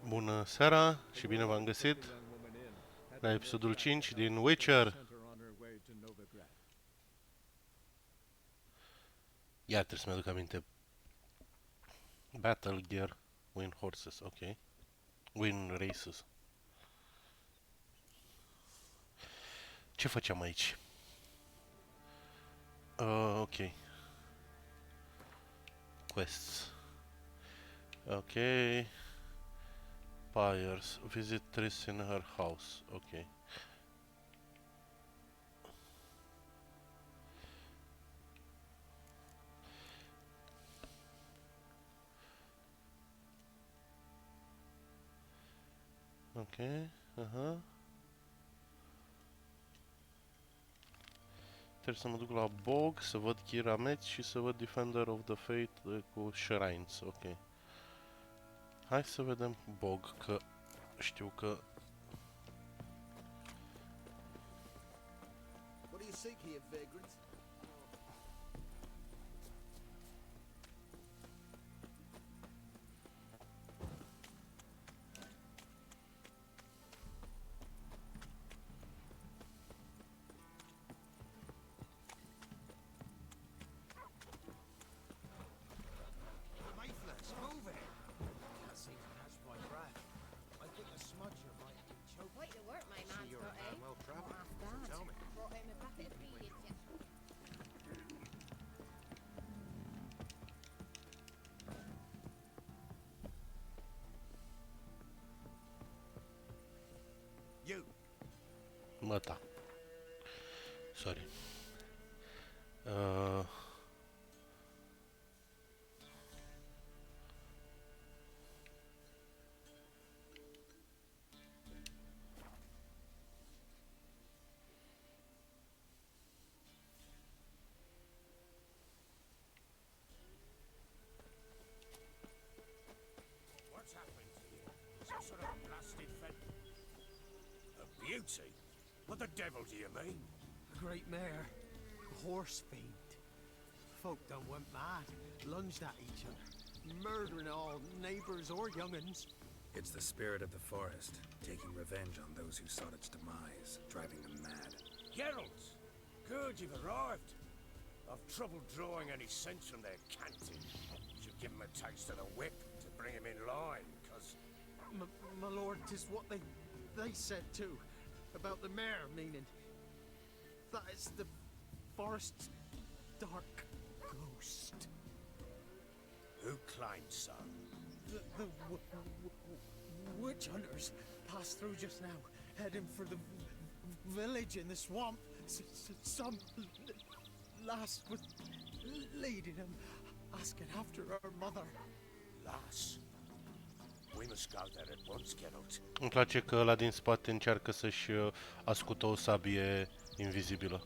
Bună seara și bine v-am găsit la episodul 5 din Witcher. Iar trebuie să-mi aduc aminte. Battle Gear, Win Horses, ok. Win Races. Ce făceam aici? Ok. Quests. Ok. Pyres. Visit Triss in her house. Ok. Ok. Aha. Trebuie să mă duc la Bog, să văd Chirameți și să văd Defender of the Fate cu Shrines. Ok. Hai să vedem Bog, că știu că... What do you seek here, vagrants? Mayflies, move it! Can't seem to catch my breath. I think a smudger might have been choking. Quite the work my man's You're got, eh? well travelled. Half So bad. tell me. Brought him a bucket of beans yesterday. You! Măta. Sorry. What's happened to you? Some sort of blasted fed... A beauty? What the devil do you mean? A great mare. A horse fiend. Folk done went mad. Lunged at each other. Murdering all neighbours or young'uns. It's the spirit of the forest, taking revenge on those who sought its demise, driving them mad. Geralt! Good, you've arrived. I've trouble drawing any sense from their canting. Should give them a taste of the whip to bring them in line, cause... My lord, 'tis what they said too. About the mare, meaning. That is the forest's dark ghost. Who claimed so? The witch hunters passed through just now, heading for the village in the swamp. Some lass was leading them, asking after her mother. Lass. We must go there at once, Geralt. Îmi place că ăla din spate încearcă să-și ascută o sabie invizibilă.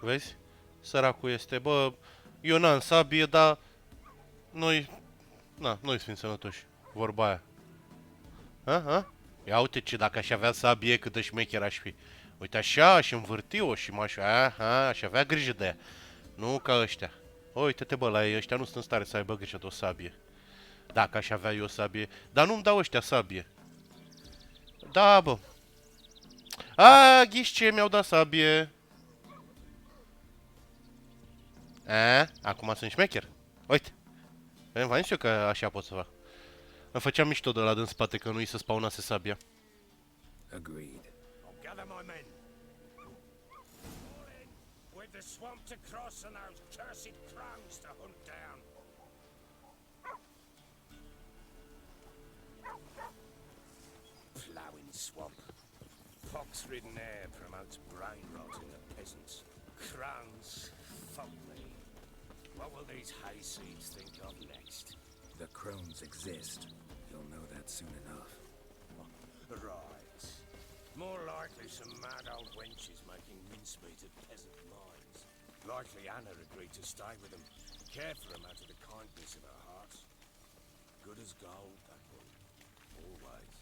Vezi? Săracul este, bă, eu n-am sabie, dar noi, noi suntem sănătoși. Vorba aia. Ha? Ia uite ce dacă aș avea sabie cât de șmecher aș fi. Uite așa, aș învârti-o și aș avea grijă de ea. Nu ca ăștia. Uite-te bă, la ei, ăștia nu sunt în stare să aibă grijă de o sabie. Dacă aș avea eu o sabie. Dar nu-mi dau ăștia sabie. Da, bă. Ghiși ce, mi-au dat sabie. Acum sunt șmecher. Uite. V-am zis eu că așa pot să fac. Îmi făceam mișto de la din spate că nu-i se spawnase sabia. Agreed. I'll gather my men. All in, with the swamp to cross and those cursed crows to hunt down. Ploughing swamp. Pox-ridden air promotes brain rot in the peasants. Crones, fuck me. What will these hayseeds think of next? The crones exist. You'll know that soon enough. Right. More likely some mad old wenches making mincemeat of peasant minds. Likely Anna agreed to stay with them, care for them out of the kindness of her heart. Good as gold, that one. Always.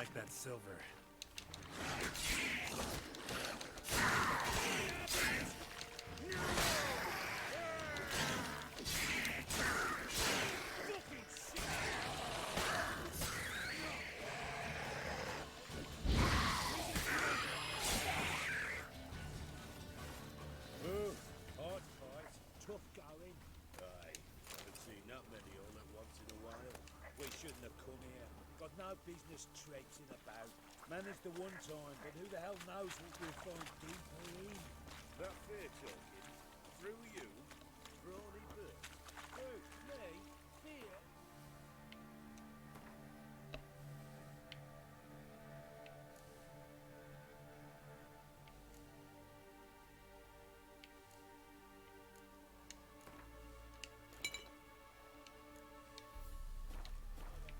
like that silver. Oh, hard fight. Tough going. Aye, haven't seen that many all at once in a while. We shouldn't have come here. Got no business traipsing about. Managed the one time, but who the hell knows what we'll find deeper in? That fair talking. Through you, brawny bird. Who? Me? Fear?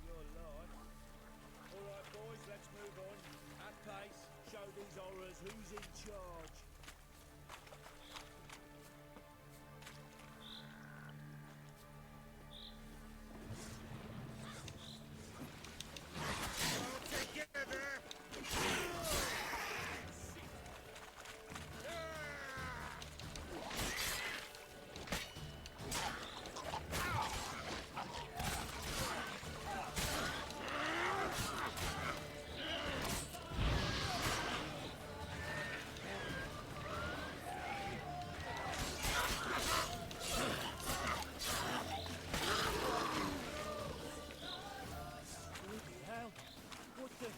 Your life. All right, boys, let's move on. At pace, show these horrors who's in charge. Bloody hell. What the...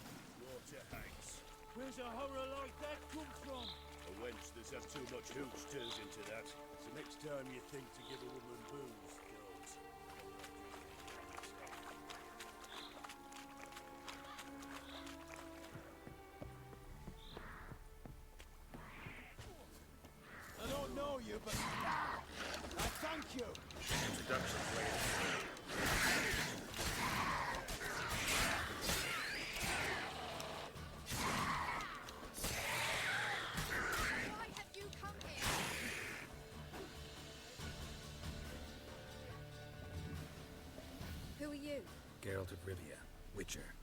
Water hates. Where's a horror like that come from? A wench that's had too much hooch turns into that. So next time you think to give a woman booze, don't. I don't know you, but... I thank you. Introduction, please. Why have you come here? Who are you? Geralt of Rivia, Witcher.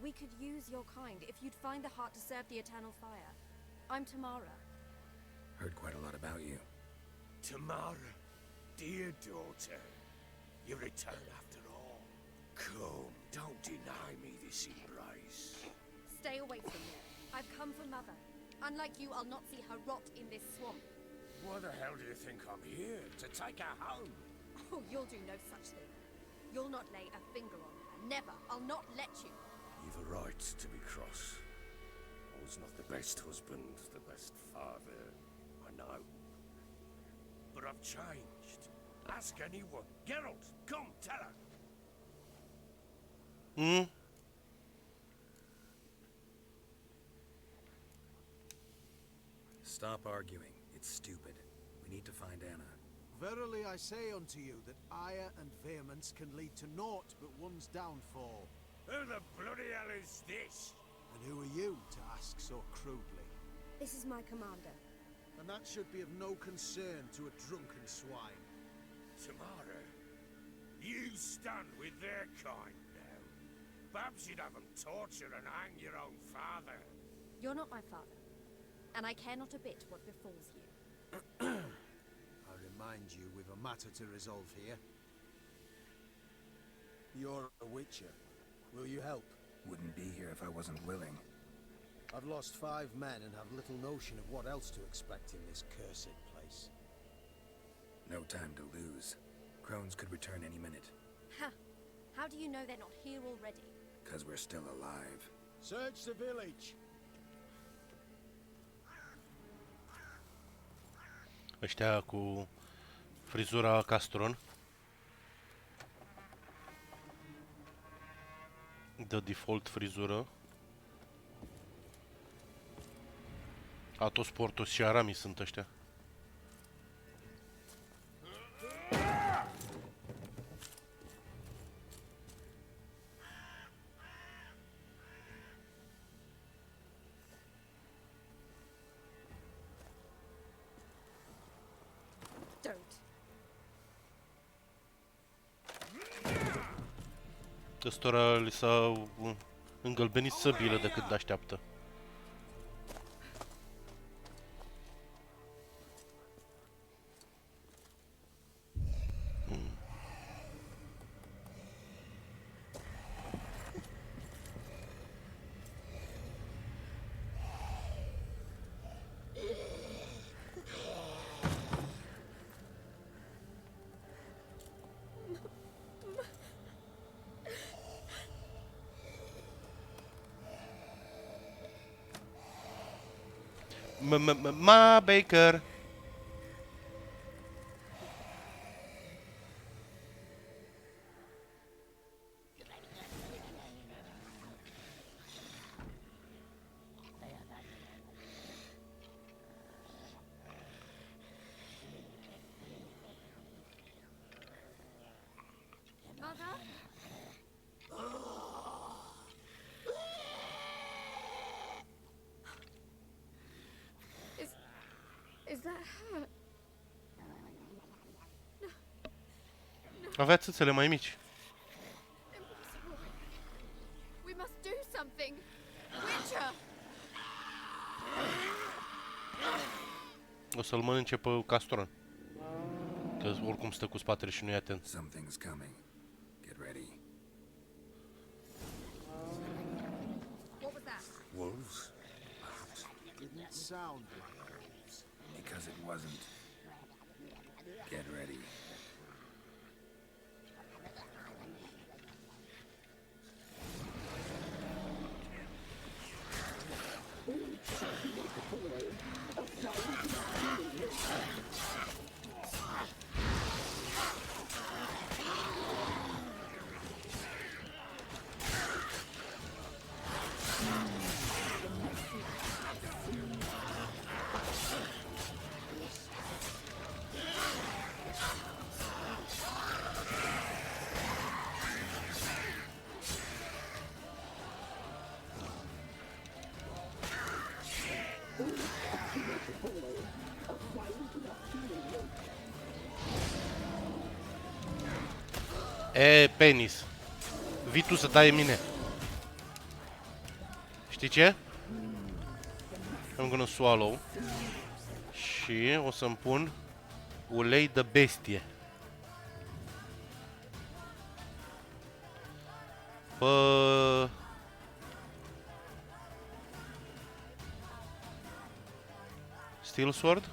We could use your kind if you'd find the heart to serve the Eternal Fire. I'm Tamara. Heard quite a lot about you. Tamara, dear daughter, you return after all. Come, don't deny me this embrace. Stay away from here. I've come for Mother. Unlike you, I'll not see her rot in this swamp. Why the hell do you think I'm here? To take her home? Oh, you'll do no such thing. You'll not lay a finger on her. Never. I'll not let you. You've a right to be cross. I was not the best husband, the best father, I know. But I've changed. Ask anyone. Geralt, come, tell her. Hmm? Stop arguing. It's stupid. We need to find Anna. Verily I say unto you that ire and vehemence can lead to naught but one's downfall. Who the bloody hell is this? And who are you to ask so crudely? This is my commander. And that should be of no concern to a drunken swine. Tamara, you stand with their kind now. Perhaps you'd have them torture and hang your own father. You're not my father. And I care not a bit what befalls you. I remind you we've a matter to resolve here. You're a witcher. Will you help? Wouldn't be here if I wasn't willing. I've lost 5 men and have little notion of what else to expect in this cursed place. No time to lose. Crones could return any minute. Ha! How do you know they're not here already? 'Cause we're still alive. Search the village. Ăștia cu frizura castron. The default frizură. Atos, Portos și Aramis sunt ăștia. Don't. Ăstora li s-a îngălbenit săbile de cât așteaptă. Ma Baker. Mother? Is that her? Avea țâțele mai mici. Impossible. We must do something. Witcher! O să-l mănânce pe castron. Că oricum stă cu spatele și nu e atent. Something's coming. Get ready. What was that? Wolves? Didn't sound like wolves. Because it wasn't. Get ready. E, penis. Vii tu să dai mine. Știi ce? I'm gonna swallow. Și o să-mi pun ulei de bestie. Bă... Steel sword?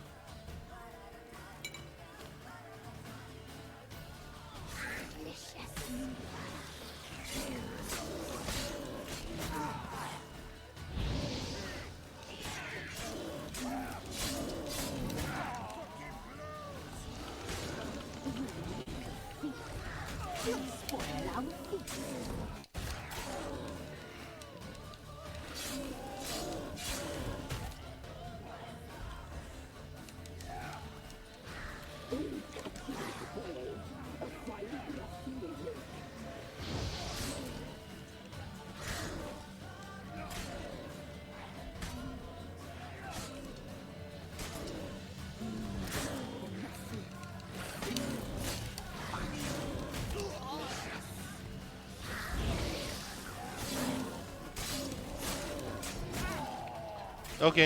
Ok.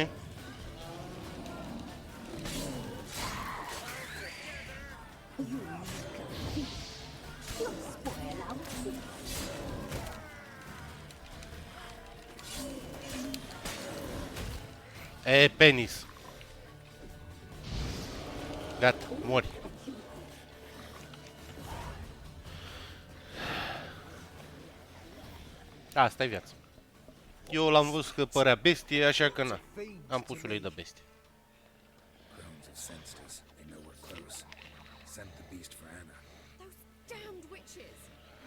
E, penis. Gata, mori. Asta e viața. Eu l-am văzut că părea bestie, așa că na. Am pus ulei de bestie. Crones have sensed us. They know we're close. Sent the beast for Anna. Those damned witches!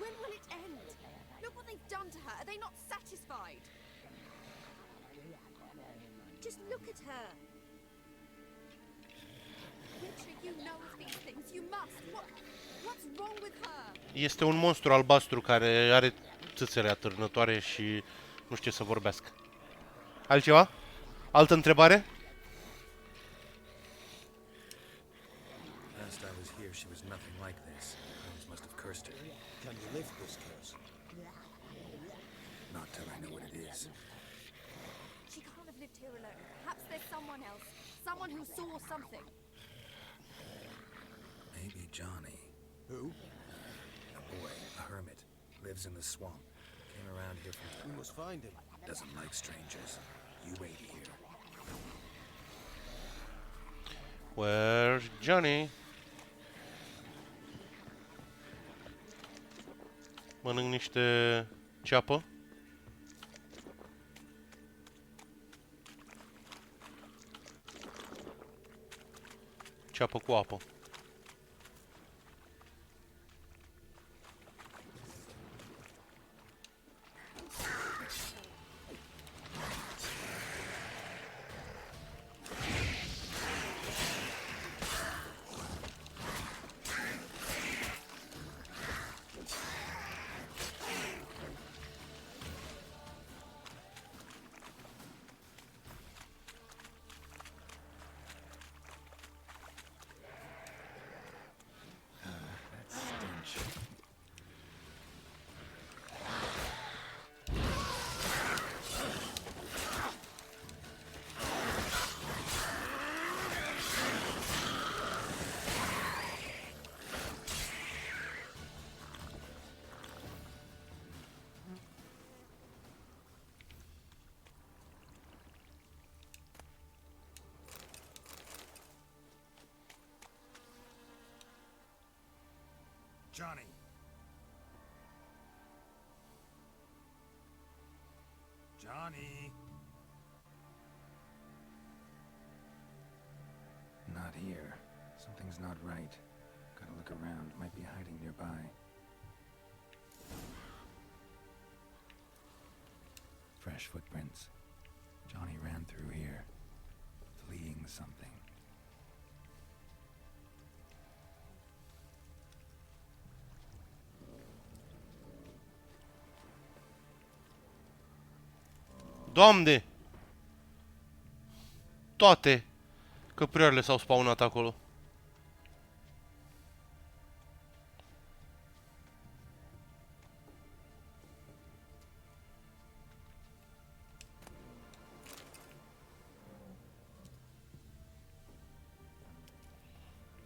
When will it end? Look what they've done to her. Are they not satisfied? Just look at her. Witcher, you know of these things. You must. What's wrong with her? Este un monstru albastru care are țâțele atârnătoare și nu știe să vorbească. Altceva? Altă întrebare? Last I was here, she was nothing like this. Crones must have cursed her. Can you lift this curse? Not till I know what it is. She can't have lived here alone. Perhaps there's someone else. Someone who saw something. Maybe Johnny. Who? A boy, a hermit. Lives in the swamp. Came around here from... We must find him. Doesn't like strangers. You wait here. Where's Johnny? Mănânc niște ceapă. Ceapă cu apă. Johnny! Johnny! Not here. Something's not right. Gotta look around. Might be hiding nearby. Fresh footprints. Johnny ran through here, fleeing something. Doamne! Toate căprioarele s-au spawnat acolo.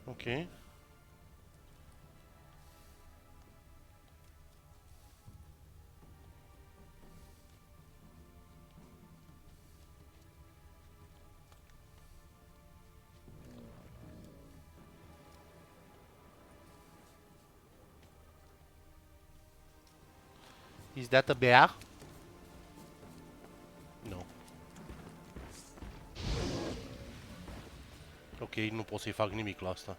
Ok. Is that a bear? No. Ok, nu pot să-i fac nimic la asta.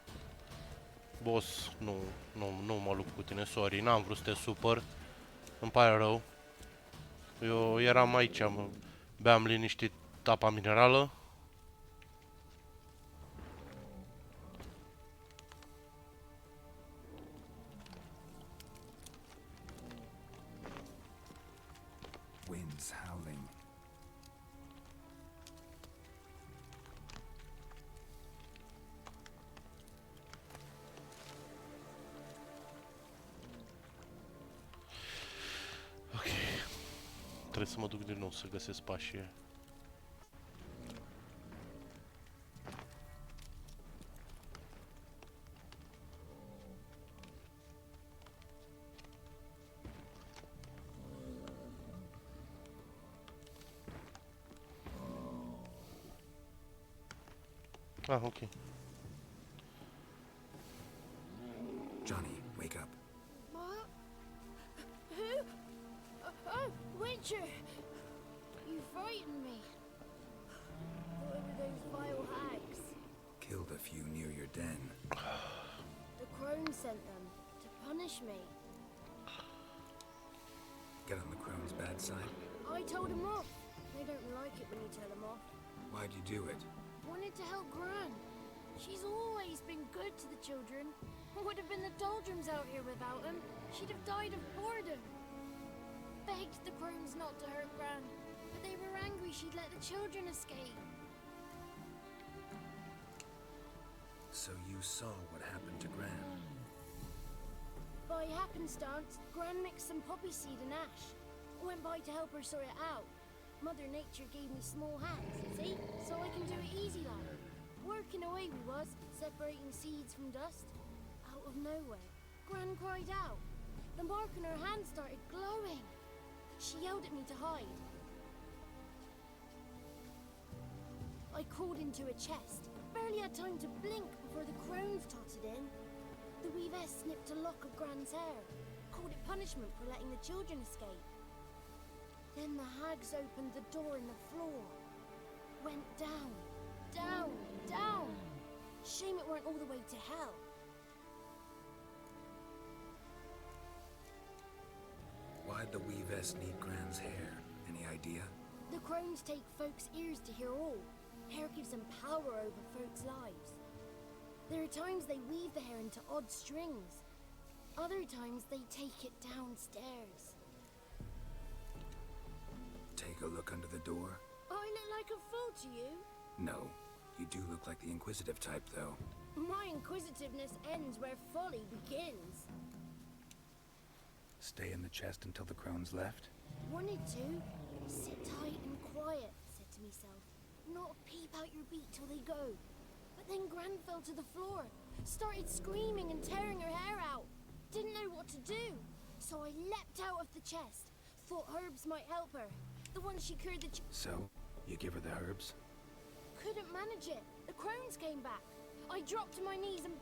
Boss, nu mă lupt cu tine, sorry, n-am vrut să te supăr. Îmi pare rău. Eu eram aici, beam liniștit apa minerală. Winds howling. Ok. Trebuie să mă duc din nou să găsesc pașii. Ah, ok. Johnny, wake up. What? Who? Oh, Witcher! You frightened me. What were those vile hags? Killed a few near your den. The crone sent them to punish me. Get on the crone's bad side? I told them off. They don't like it when you tell them off. Why'd you do it? Wanted to help Gran. She's always been good to the children. It would have been the doldrums out here without them. She'd have died of boredom. Begged the crones not to hurt Gran, but they were angry she'd let the children escape. So you saw what happened to Gran? By happenstance, Gran mixed some poppy seed and ash. Went by to help her sort it out. Mother Nature gave me small hands, see? So I can do it easy like. Working away we was, separating seeds from dust. Out of nowhere, Gran cried out. The mark on her hand started glowing. She yelled at me to hide. I crawled into a chest. Barely had time to blink before the crones totted in. The weavess snipped a lock of Gran's hair. Called it punishment for letting the children escape. Then the hags opened the door in the floor. Went down, down, down. Shame it weren't all the way to hell. Why'd the weavess need Gran's hair? Any idea? The crones take folks' ears to hear all. Hair gives them power over folks' lives. There are times they weave the hair into odd strings. Other times they take it downstairs. Take a look under the door? I look like a fool to you? No. You do look like the inquisitive type, though. My inquisitiveness ends where folly begins. Stay in the chest until the crones left? Wanted to. Sit tight and quiet, said to myself. Not peep out your beat till they go. But then Gran fell to the floor. Started screaming and tearing her hair out. Didn't know what to do. So I leapt out of the chest. Thought herbs might help her. The one she cured the So, you give her the herbs? Couldn't manage it. The crones came back. I dropped to my knees and...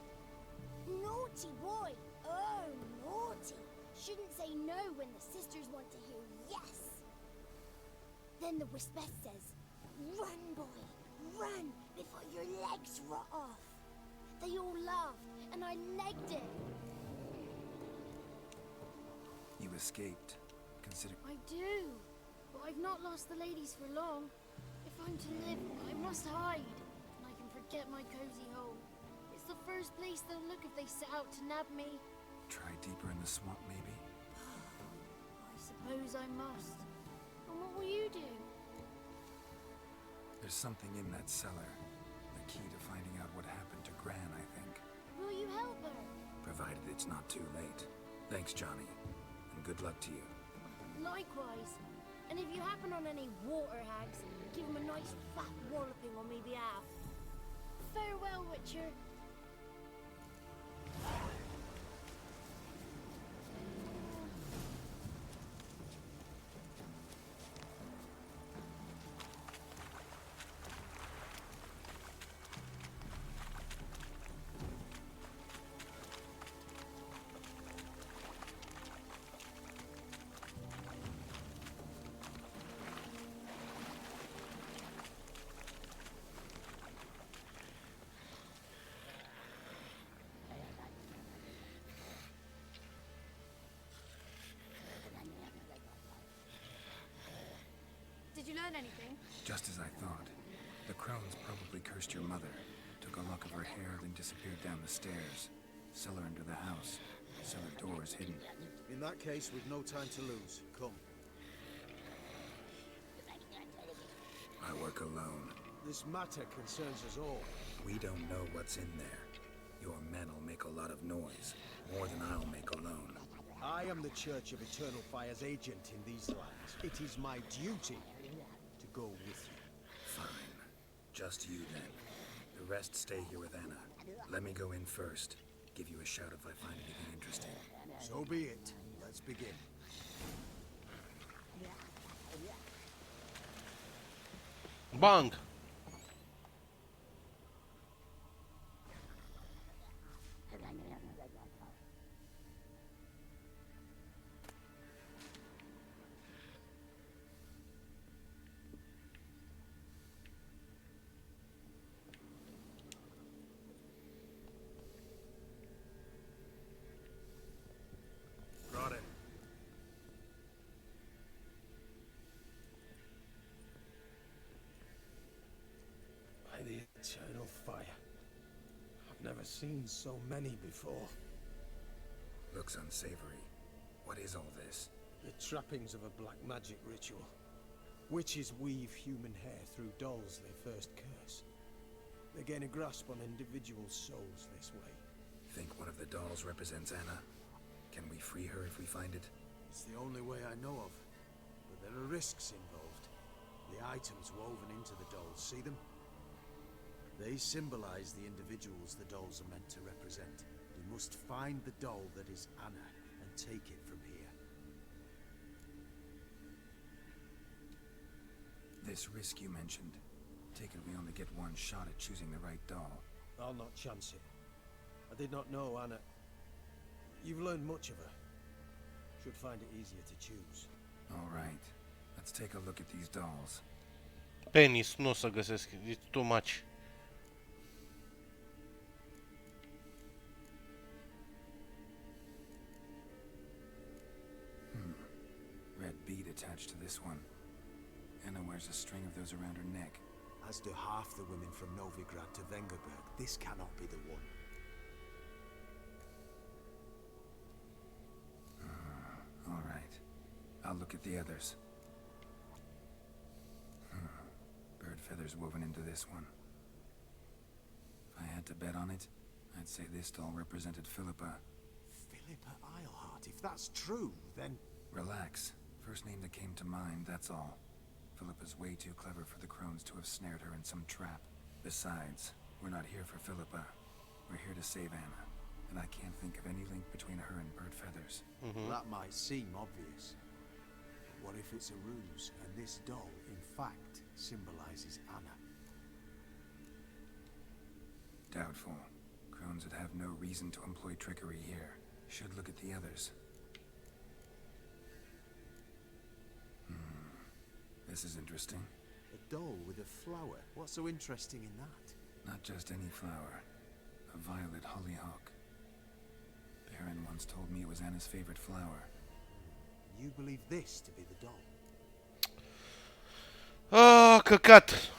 Naughty boy. Oh, naughty. Shouldn't say no when the sisters want to hear yes. Then the Wispess says, run, boy, run before your legs rot off. They all laughed, and I legged it. You escaped. Consider... I do, but I've not lost the ladies for long. If I'm to live, I must hide, and I can forget my cozy home. It's the first place they'll look if they set out to nab me. Try deeper in the swamp, maybe? I suppose I must. And what will you do? There's something in that cellar. The key to finding out what happened to Gran, I think. Will you help her? Provided it's not too late. Thanks, Johnny. And good luck to you. Likewise. And if you happen on any water hags, give them a nice fat walloping on me behalf. Farewell, Witcher. Did you learn anything? Just as I thought. The crones probably cursed your mother. Took a lock of her hair, then disappeared down the stairs. Cellar under the house. Cellar door is hidden. In that case, we've no time to lose. Come. I work alone. This matter concerns us all. We don't know what's in there. Your men'll make a lot of noise. More than I'll make alone. I am the Church of Eternal Fire's agent in these lands. It is my duty to go with you. Fine. Just you then. The rest stay here with Anna. Let me go in first. Give you a shout if I find anything interesting. So be it. Let's begin. Bang! Brought it. By the eternal fire. I've never seen so many before. Looks unsavory. What is all this? The trappings of a black magic ritual. Witches weave human hair through dolls they first curse. They gain a grasp on individual souls this way. Think one of the dolls represents Anna? Can we free her if we find it? It's the only way I know of. but there are risks involved. The items woven into the dolls, see them? They symbolize the individuals the dolls are meant to represent. We must find the doll that is Anna and take it from here. This risk you mentioned. Take it we only get one shot at choosing the right doll. I'll not chance it. I did not know Anna. You've learned much of her. Should find it easier to choose. All right. Let's take a look at these dolls. Penis, nu o să găsesc, it's too much. Red bead attached to this one. Anna wears a string of those around her neck. As do half the women from Novigrad to Vengerberg. This cannot be the one. All right. I'll look at the others. Bird feathers woven into this one. If I had to bet on it, I'd say this doll represented Philippa. Philippa Eilhart, if that's true, then... Relax. First name that came to mind, that's all. Philippa's way too clever for the crones to have snared her in some trap. Besides, we're not here for Philippa. We're here to save Anna. And I can't think of any link between her and bird feathers. That might seem obvious. But what if it's a ruse, and this doll, in fact, symbolizes Anna? Doubtful. Crones would have no reason to employ trickery here. Should look at the others. This is interesting. A doll with a flower. What's so interesting in that? Not just any flower. A violet hollyhock. Baron once told me it was Anna's favorite flower. You believe this to be the doll? Ah, căcat!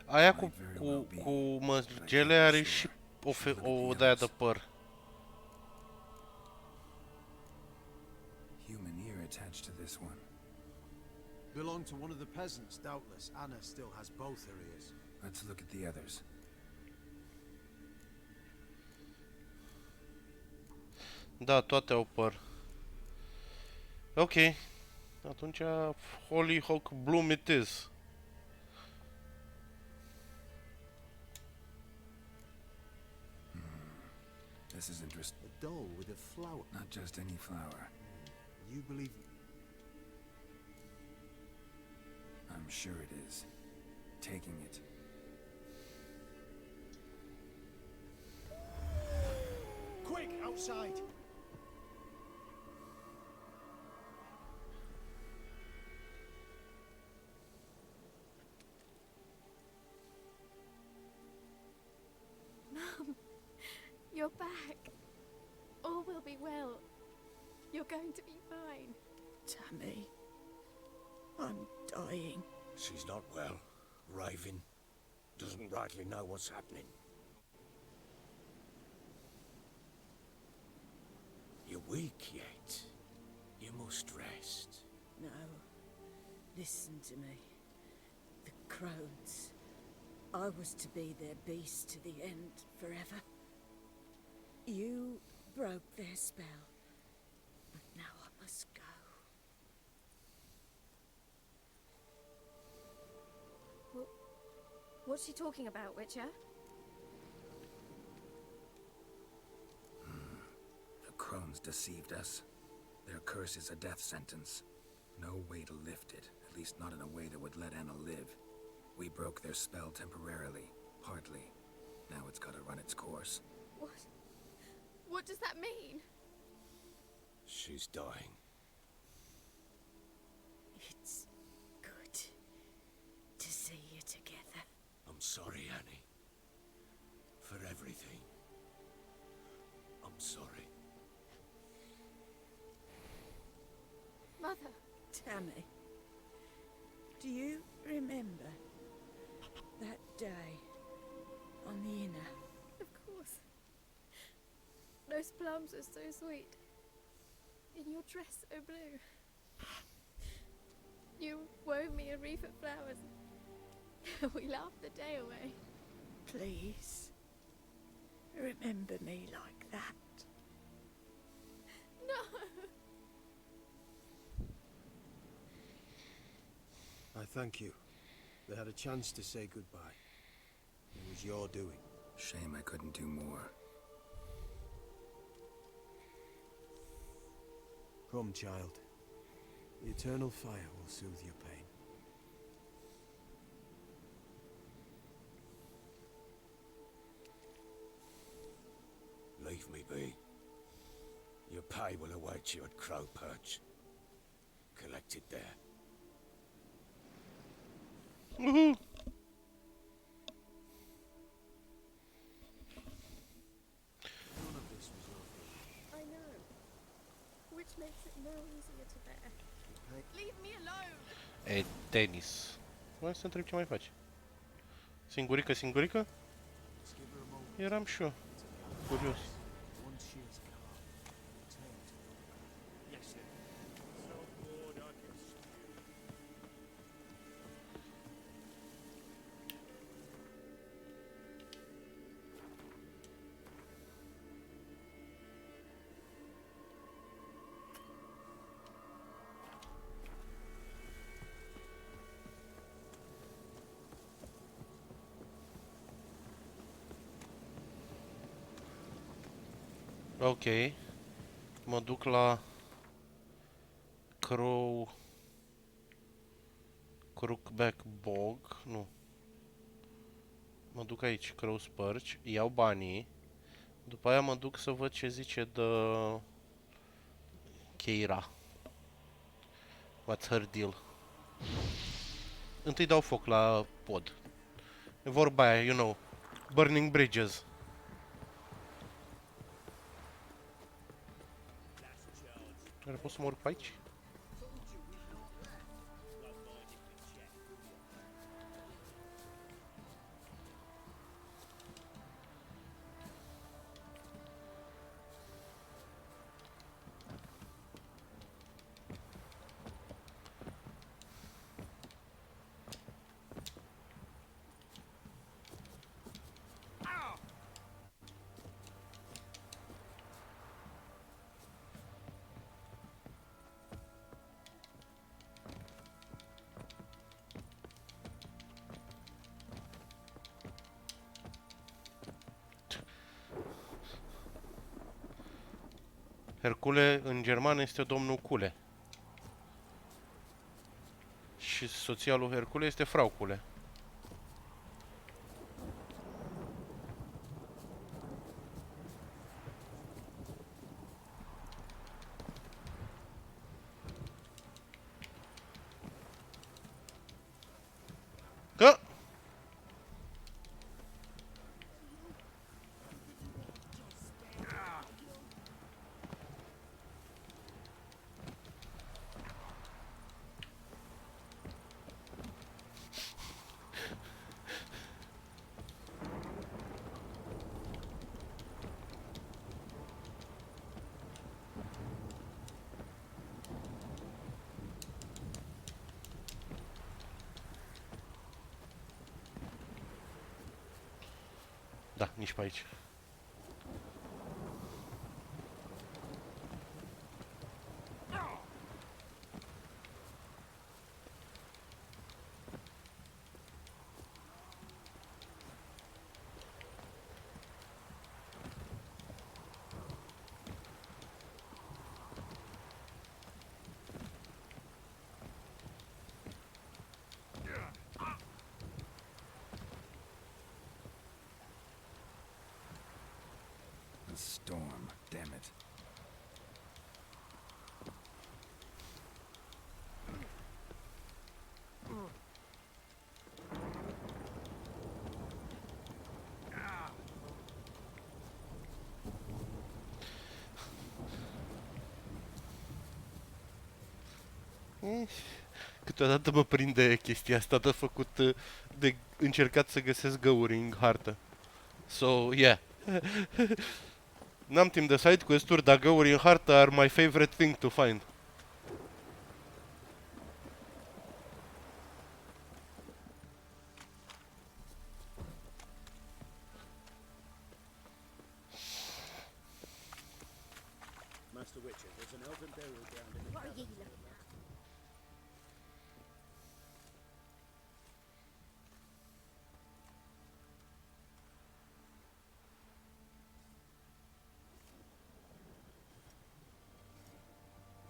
Aia cu mărgele are și o de-aia de păr. Human ear attached to this one. Belong to one of the peasants, doubtless. Anna still has both her ears. Let's look at the others. Da, toate au păr. Ok. Atunci Hollyhock Bloom it is. This is interesting. A doll with a flower. Not just any flower. You believe... I'm sure it is. Taking it. Quick, outside! Mum, you're back. All will be well. You're going to be fine. Tammy, I'm dying. She's not well. Raving. Doesn't rightly know what's happening. You're weak yet. You must rest. No, listen to me. The crones. I was to be their beast to the end, forever. You broke their spell. But now I must go. What's she talking about, Witcher? The crones deceived us. Their curse is a death sentence. No way to lift it, at least not in a way that would let Anna live. We broke their spell temporarily, partly. Now it's gotta run its course. What? What does that mean? She's dying. It's good to see you together. I'm sorry, Annie. For everything. I'm sorry. Mother. Tammy, do you remember that day on the inner? Of course. Those plums are so sweet. In your dress so blue. You wove me a wreath of flowers. We laughed the day away. Please, remember me like that. No! I thank you. They had a chance to say goodbye. It was your doing. Shame I couldn't do more. Come, child. The eternal fire will soothe your pain. Leave me be. Your pay will await you at Crow Perch. Collect it there. Woohoo! None of this was your doing. I know. Which makes it no easier to bear. Leave me alone! E, tenis. Vreau să întreb ce mai faci. Singurică, singurică? Let's give her a moment. Eram și eu. Curios. Once she is calm, return to her. Yes, sir. So bored I can spew. Ok. Mă duc la Crookback Bog. Nu. Mă duc aici, Crow's Perch. Iau banii. După aia mă duc să văd ce zice de Keira. What's her deal? Întâi dau foc la pod. E vorba aia, you know. Burning bridges. Care pot să mă urc pe aici? Hercule în germană este domnul Cule. Și soția lui Hercule este Frau Cule. Că? Da, nici pe aici. The storm, damn it. Câteodată mă prinde chestia asta de făcut, de încercat să găsesc găuri în hartă. So, yeah. N-am timp de side quest-uri, dar găuri în hartă are my favorite thing to find.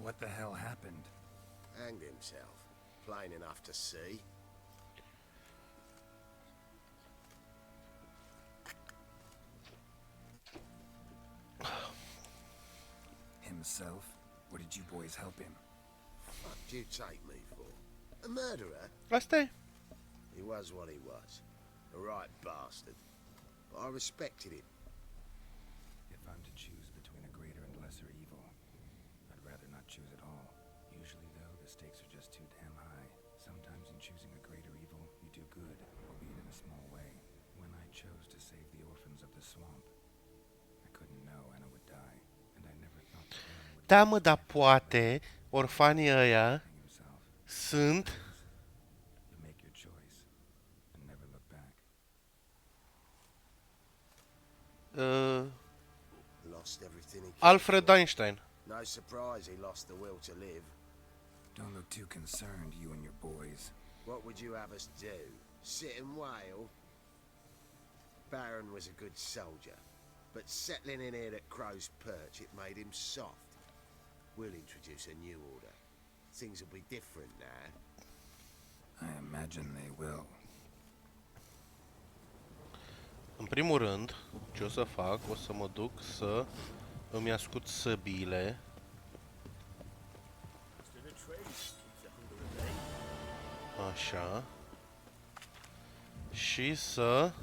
What the hell happened? Hanged himself. Plain enough to see. Himself? What did you boys help him? What do you take me for? A murderer? Asta e. He was what he was. A right bastard. But I respected him. If I'm to choose between a greater and lesser evil, I'd rather not choose at all. Usually, though, the stakes are just too damn high. Sometimes in choosing a greater evil, you do good, albeit in a small way. When I chose to save the orphans of the swamp, I couldn't know Anna would die, and I never thought that Anna would Da, mă, dar poate orfanii ăia hang himself. sunt You make your choice and never look back. Lost everything he cared Alfred for. Einstein. No surprise he lost the will to live. Don't look too concerned, you and your boys. What would you have us do? Sit and wail? Baron was a good soldier, but settling in here at Crow's Perch, it made him soft. We'll introduce a new order. Things will be different now. I imagine they will. În primul rând, ce o să fac, o să mă duc să îmi ascut săbiile. Așa. Și să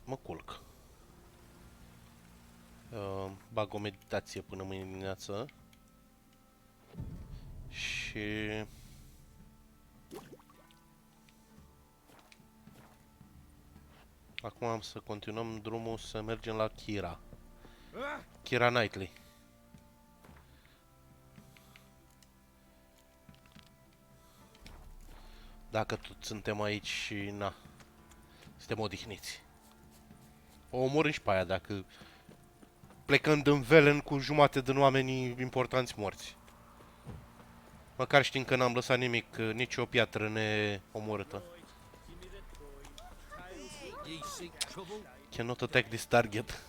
mă culc. Bag o meditație până mâine dimineață. Și acum am să continuăm drumul să mergem la Kira. Kira Knightley. Dacă tot suntem aici și na, suntem odihniți. O omorâm și pe aia dacă plecând în Velen cu jumate din oamenii importanți morți. Măcar știm că n-am lăsat nimic, nici o piatră neomorâtă. Cannot attack this target.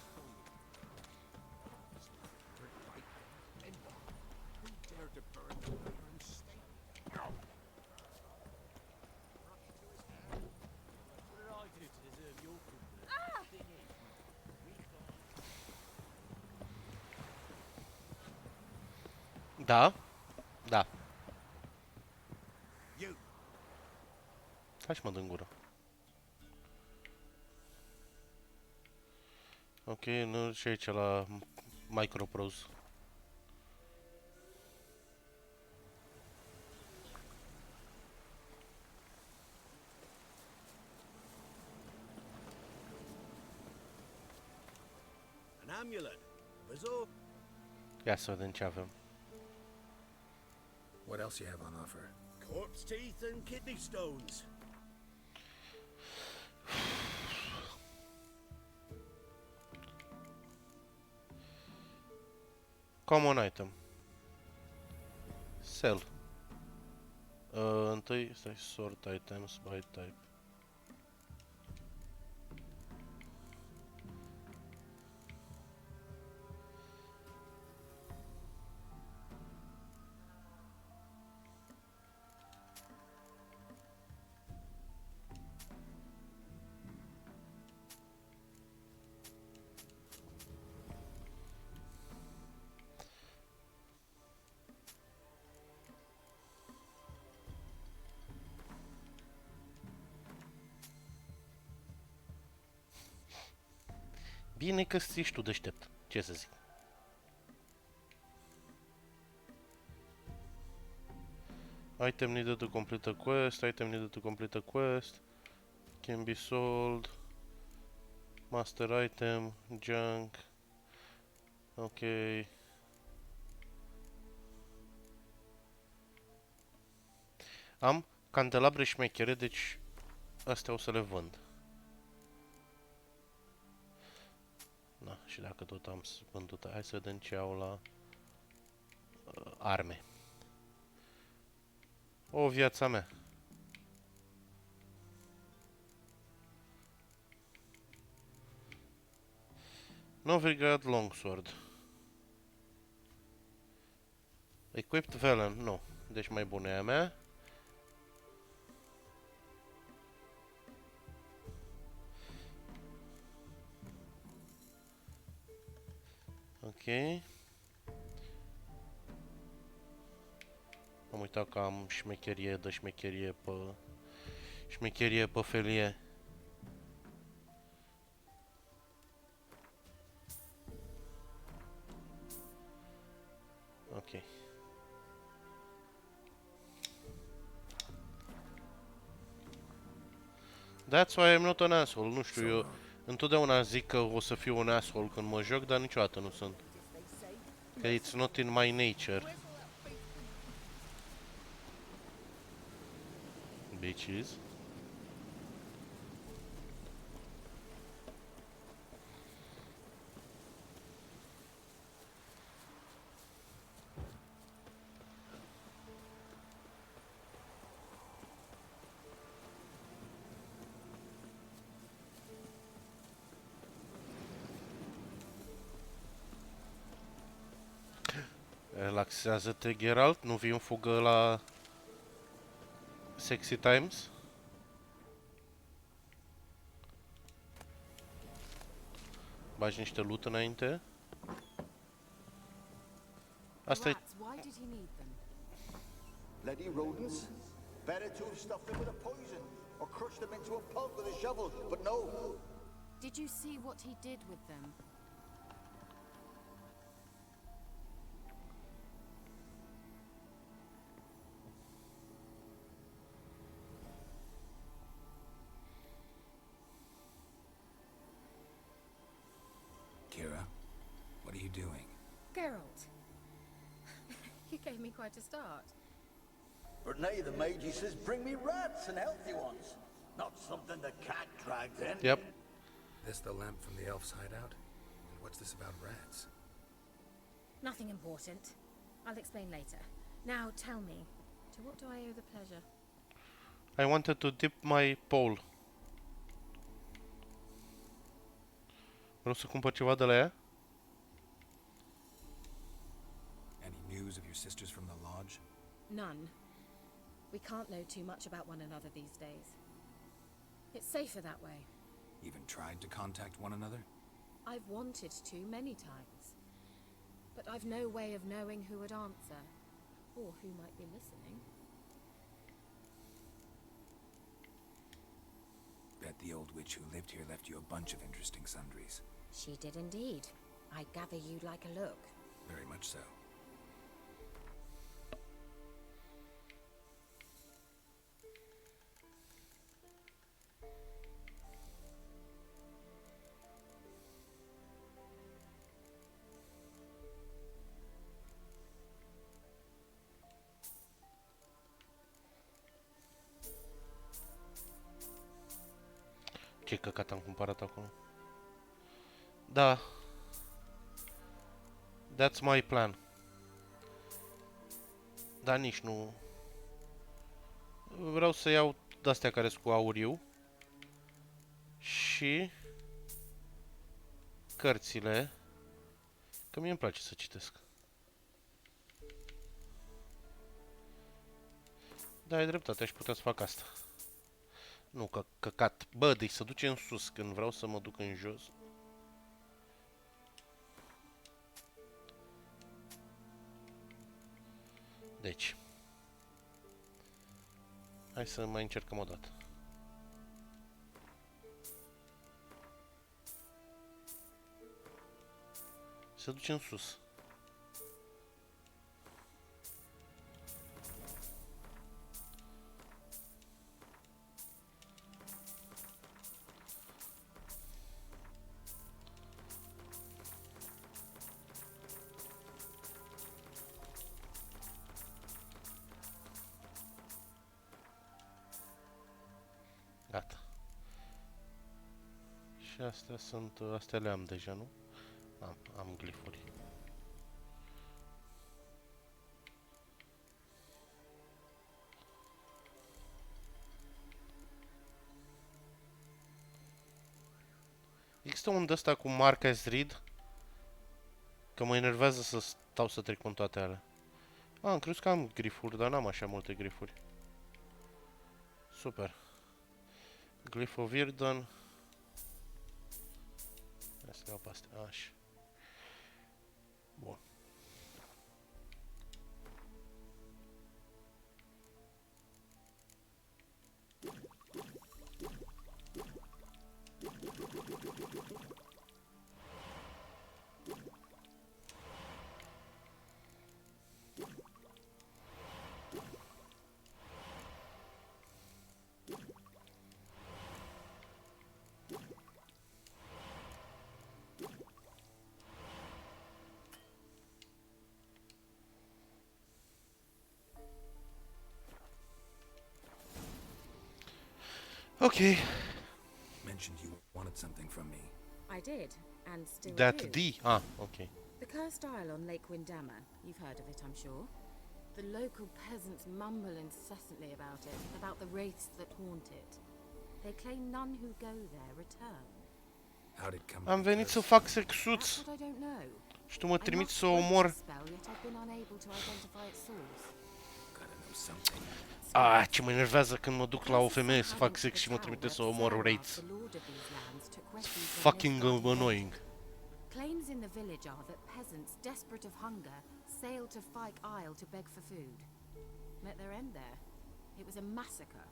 Da? Da. Hai și mă dă în gură. Ok, nu și aici la Microprose. An amulet. Resort. Ia să vedem ce avem. What else you have on offer? Corpse teeth and kidney stones. Common item. Sell. Întâi, stai, sort items by type. Bine că ești tu deștept. Ce să zic? Item needed to complete a quest. Item needed to complete a quest. Can be sold. Master item. Junk. Ok. Am candelabre șmechere, deci astea o să le vând. Da, și dacă tot am vândut, hai să vedem ce au la arme. O, viața mea. Novigrad Longsword. Equipped Velen, nu. Deci mai bună e a mea. Ok. Am uitat că am șmecherie de șmecherie pe felie. Ok. That's why I'm not an asshole. Nu știu, eu întotdeauna zic că o să fiu un asshole când mă joc, dar niciodată nu sunt. Că it's not in my nature. Bitches. Relaxează-te, Geralt, nu vii în fugă la Sexy Times? Bagi niște loot înainte? Asta e... Rats, why did he need them? Bloody rodents. Better to have stuffed them with a poison or crushed them into a pulp with a shovel, but no. Did you see what he did with them? Kira, what are you doing? Geralt. You gave me quite a start. But now the mage says bring me rats and healthy ones, not something the cat dragged in. Yep. This the lamp from the elf's hideout? And what's this about rats? Nothing important. I'll explain later. Now tell me, to what do I owe the pleasure? I wanted to dip my pole. Vreau să cumpăr ceva de la ea? Any news of your sisters from the lodge? None. We can't know too much about one another these days. It's safer that way. Even tried to contact one another? I've wanted to many times. But I've no way of knowing who would answer, or who might be listening. Bet the old witch who lived here left you a bunch of interesting sundries. She did indeed. I gather you'd like a look. Very much so. Ce căcat am cumpărat acolo? Da. That's my plan. Dar nici nu... Vreau să iau de-astea care sunt cu auriu. Și... cărțile. Că mie îmi place să citesc. Da, ai dreptate, aș putea să fac asta. Nu, că căcat. Bă, deci să duce în sus când vreau să mă duc în jos. Deci. Hai să mai încercăm o dată. Să duce în sus. Gata. Și astea sunt, astea le am deja, nu? Am glifuri. Există un de-ăsta cu mark as read? Că mă enervează să stau să trec în toate alea. Am crezut că am grifuri, dar n-am așa multe grifuri. Super. Glyph of Irden. Hai să iau pe astea. Așa. Bun. Okay. Mentioned you wanted something from me. I did, and still That do. D. Ah, okay. The cursed isle on Lake Windammer. You've heard of it, I'm sure. The local peasants mumble incessantly about it, about the wraiths that haunt it. They claim none who go there return. How did it come to Am be venit să cursed? fac That's sexuț what I don't know. și tu mă I trimiți must să o work omor. the spell, yet I've been unable to identify its source. Gotta know something. Ah, ce mă enervează când mă duc la o femeie să fac sex și mă trimite să omor wraiths. Fucking annoying. Claims in the village are that peasants desperate of hunger sailed to Fyke Isle to beg for food. Met their end there. It was a massacre.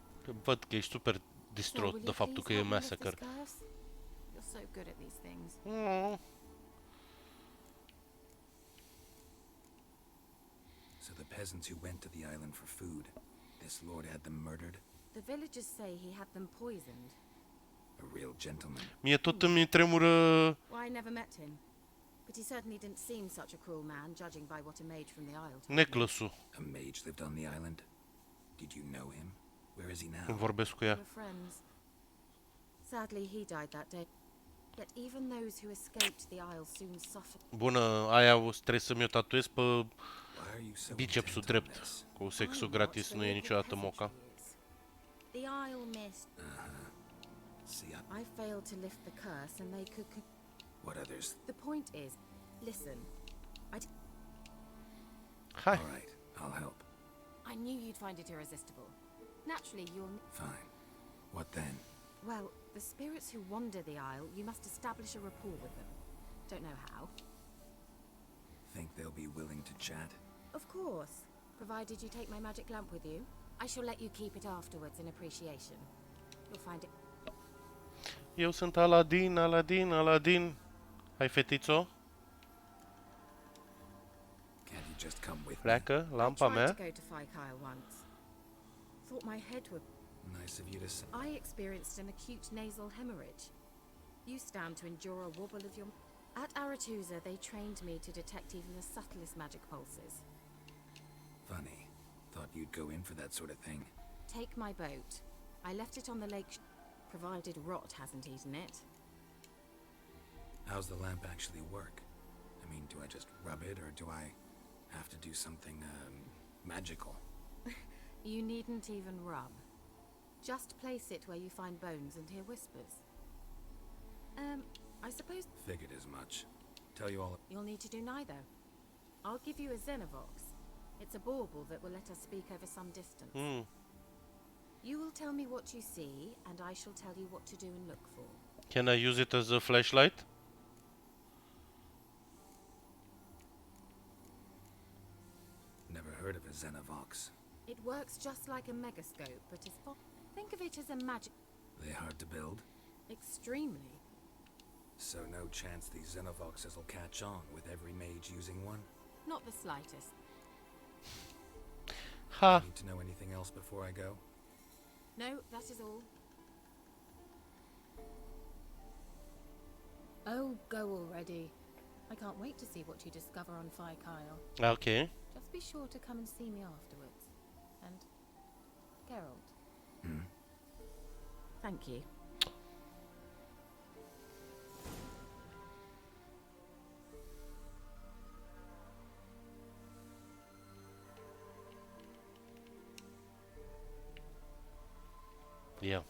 Văd că ești super So distraught will de you faptul că please e help me lift massacre. this curse? You're so good at these things. Mm. So the peasants who went to the island for food, this lord had them murdered? The villagers say he had them poisoned. A real gentleman. Mie tot îmi tremură Well, I never met him. But he certainly didn't seem such a cruel man, judging by what a mage from the isle told me. necklace-ul A mage lived on the island? Did you know him? Where is he când now? vorbesc cu We ea. were friends. Sadly, he died that day. Yet even those who escaped the isle soon suffered. Bună, aia trebuie să mi-o tatuez pe Why are you so bicepsul intent on drept. this? Cu sexul I gratis watch nu the e local niciodată moca. peasantry. The isle missed. See, I failed to lift the curse, and they could. what others? The point is, listen. Hai. All right, I'll help. I knew you'd find it irresistible. Naturally, you'll. Fine. What then? Well, the spirits who wander the isle, you must establish a rapport with them. Don't know how. Think they'll be willing to chat? Of course, provided you take my magic lamp with you. I shall let you keep it afterwards in appreciation. You'll find it. Eu sunt Aladin, Aladin, Aladin. Hai, fetițo, Can't you just come with me? pleacă, lampa I tried mea. to go to Fyke Isle once. Thought my head would. Nice of you to say. I experienced an acute nasal hemorrhage. You stand to endure a wobble of your. At Aretusa, they trained me to detect even the subtlest magic pulses. Funny. Thought you'd go in for that sort of thing. Take my boat. I left it on the lake, provided rot hasn't eaten it. How's the lamp actually work? I mean, do I just rub it, or do I have to do something, magical? You needn't even rub. Just place it where you find bones and hear whispers. I suppose Figured as much. Tell you all. you'll need to do neither. I'll give you a Xenovox. It's a bauble that will let us speak over some distance. Mm. You will tell me what you see, and I shall tell you what to do and look for. Can I use it as a flashlight? Never heard of a Xenovox. It works just like a megascope, but is think of it as a magic. They hard to build? Extremely. So no chance these Xenovoxes will catch on with every mage using one? Not the slightest. Ha! Need to know anything else before I go? No, that is all. Oh, go already. I can't wait to see what you discover on Fyke Isle. Ok. Just be sure to come and see me afterwards. And Geralt. Hmm? Thank you. Yeah.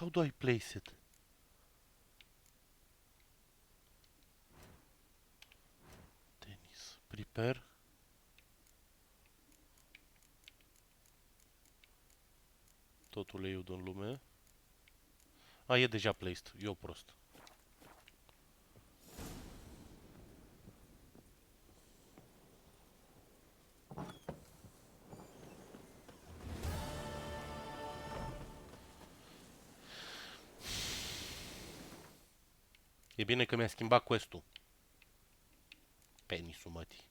How do I place it? Tenis. Prepare. Totul e în lume. A, e deja placed. Eu prost. E bine că mi-a schimbat quest-ul. Penisul mătii.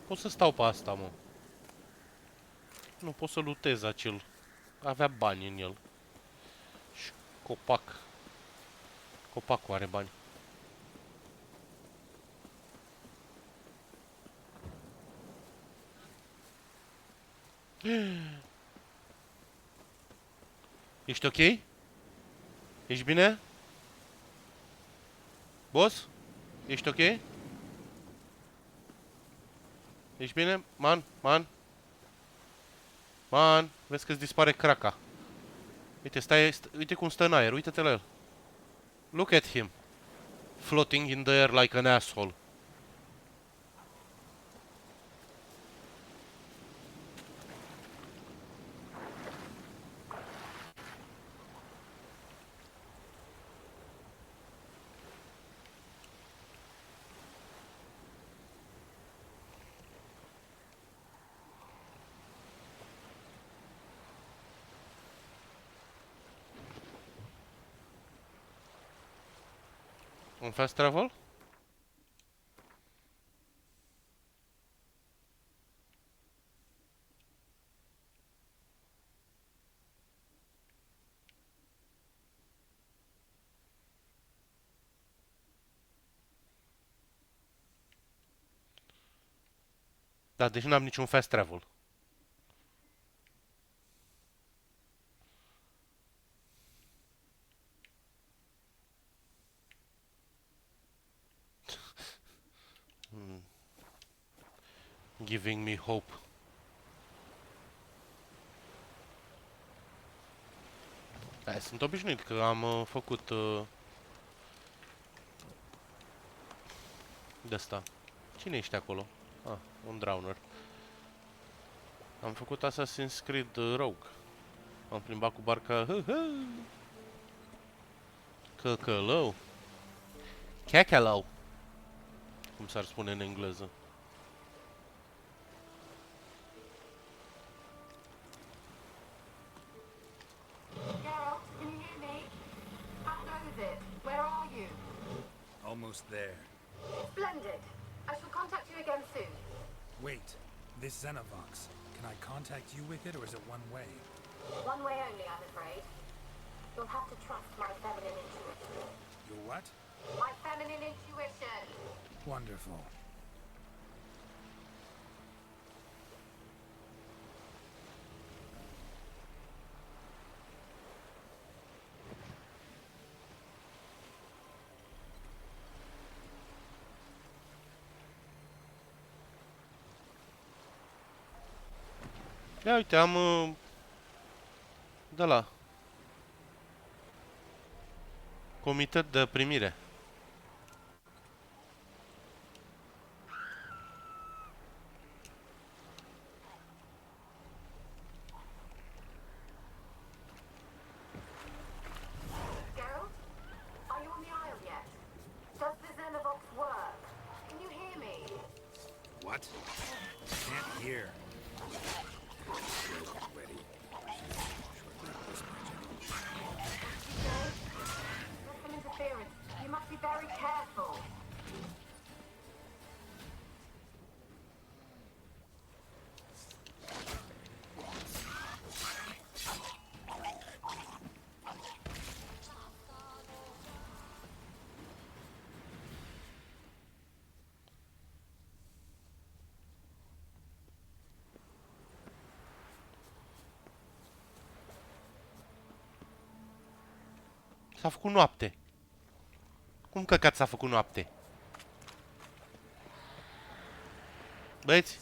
Pot să stau pe asta, mă. Nu pot să lutez acel. Avea bani în el. Și copac. Copacul are bani. Ești ok? Ești bine? Boss? Ești ok? Ești bine? Man? Vezi că-ți dispare craca. Uite, uite cum stă în aer, uite-te la el. Look at him. Floating in the air like an asshole. Un fast travel? Da, deci n-am niciun fast travel. Giving me hope. Da, sunt obișnuit că am făcut de asta. Cine ești acolo? Ah, un drowner. Am făcut Assassin's Creed Rogue. Am plimbat cu barca. Căcălău. Căcălău. Cum s-ar spune în engleză. Almost there. Splendid. I shall contact you again soon. Wait, this Xenovox. Can I contact you with it, or is it one way? One way only, I'm afraid. You'll have to trust my feminine intuition. Your what? My feminine intuition. Wonderful. Ia uite, am de la comitet de primire. Geralt, are you on the isle yet? Does the Xenovox work? Can you hear me? What? Can't hear. Ready. There's some interference. You must be very careful. S-a făcut noapte. Cum căcat s-a făcut noapte? Băieți,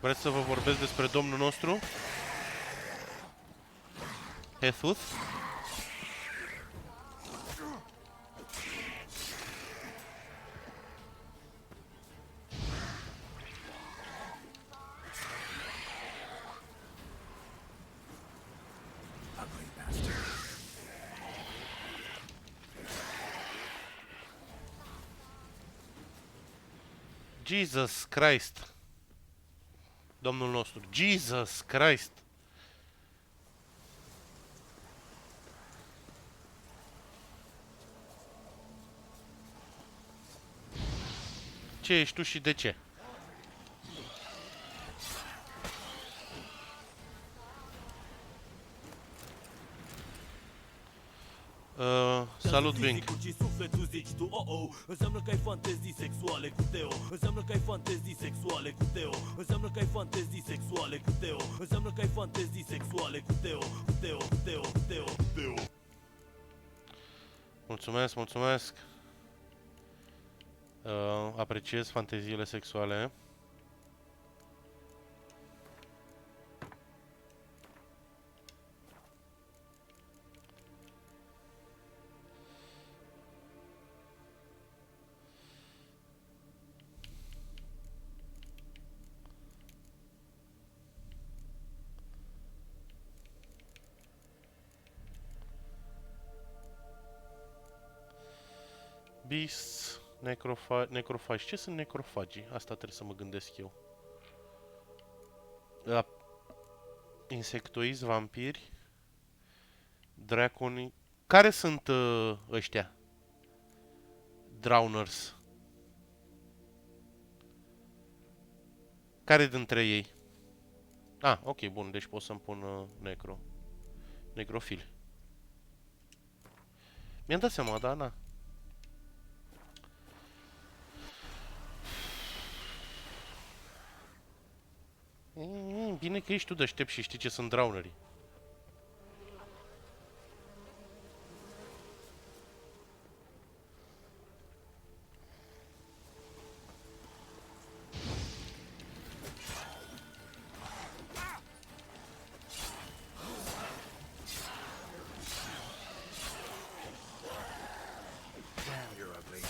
vreți să vă vorbesc despre Domnul nostru? Jesus? Ugly bastard. Jesus Christ. Domnul nostru. Jesus Christ. Ce ești tu și de ce? Salut, Vink. Și sufletul zici tu, înseamnă că ai fantezii sexuale cu Teo. Înseamnă că ai fantezii sexuale cu Teo. Înseamnă că ai fantezii sexuale cu Teo. Înseamnă că ai fantezii sexuale cu Teo. Teo. Mulțumesc, mulțumesc. Apreciez fanteziile sexuale. Beasts, necrofagi. Ce sunt necrofagii? Asta trebuie să mă gândesc eu. La insectoizi, vampiri, draconi. Care sunt ăștia? Drowners. Care dintre ei? Ah, ok, bun, deci pot să-mi pun necrofili. Mi-am dat seama, da, na. Bine că ești tu deștept și știi ce sunt drownerii. Damn, you're ugly.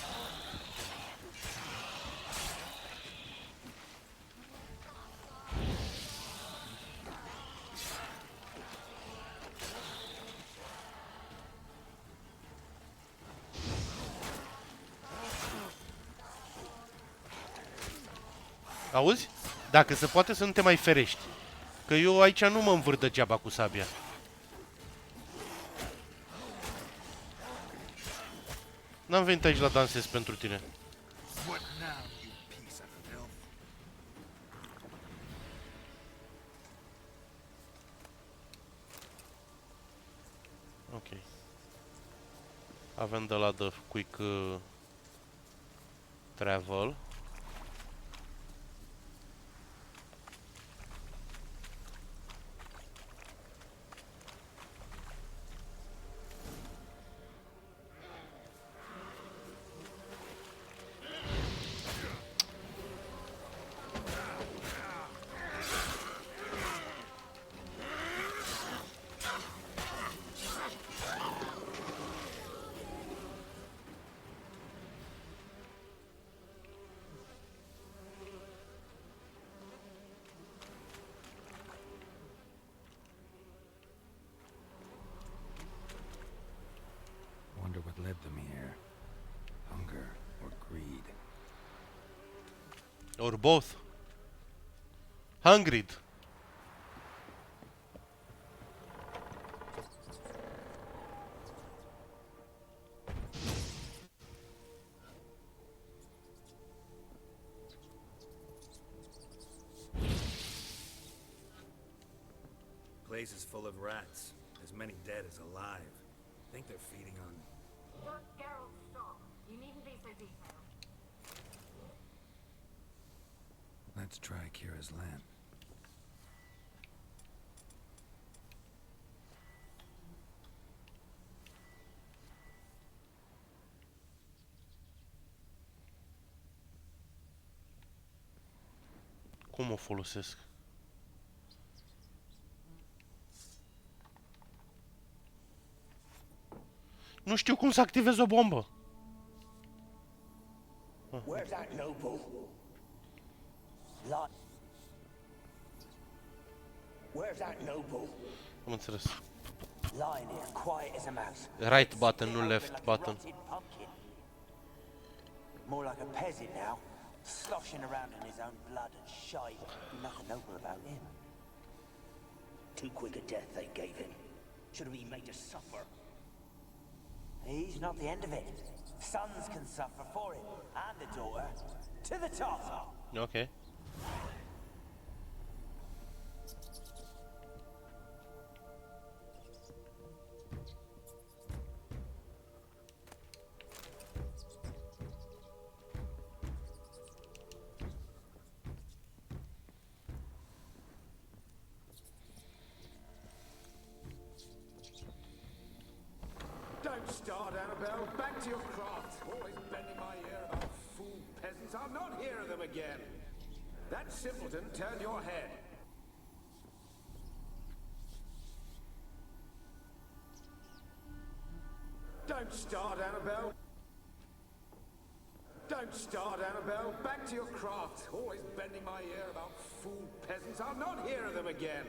Auzi? Dacă se poate să nu te mai ferești. Că eu aici nu mă învârt degeaba cu sabia. N-am venit aici la dansez pentru tine. What now, you piece of filth? Ok. Avem de la de quick travel. Wonder what led them here. Hunger or greed? Or both. Hungried. Place is full of rats. As many dead as alive. Think they're feeding on... Geralt, stop. You needn't be so detailed. Let's try Kira's lamp. Cum o folosesc? Nu știu cum să activez o bombă. Where's that noble? Where's that noble? Am înțeles. Lying here, quiet as a mouse. Right button, nu left button. More like a peasant now, sloshing around in his own blood and shite. Nothing noble about him. Too quick a death they gave him. Should have been made to suffer. He's not the end of it. Sons can suffer for it, and the daughter. To the top! Ok. Don't start, Annabelle. Back to your craft. Always bending my ear about fool peasants. I'll not hear of them again. That simpleton turned your head. Don't start, Annabelle. Don't start, Annabelle. Back to your craft. Always bending my ear about fool peasants. I'll not hear of them again.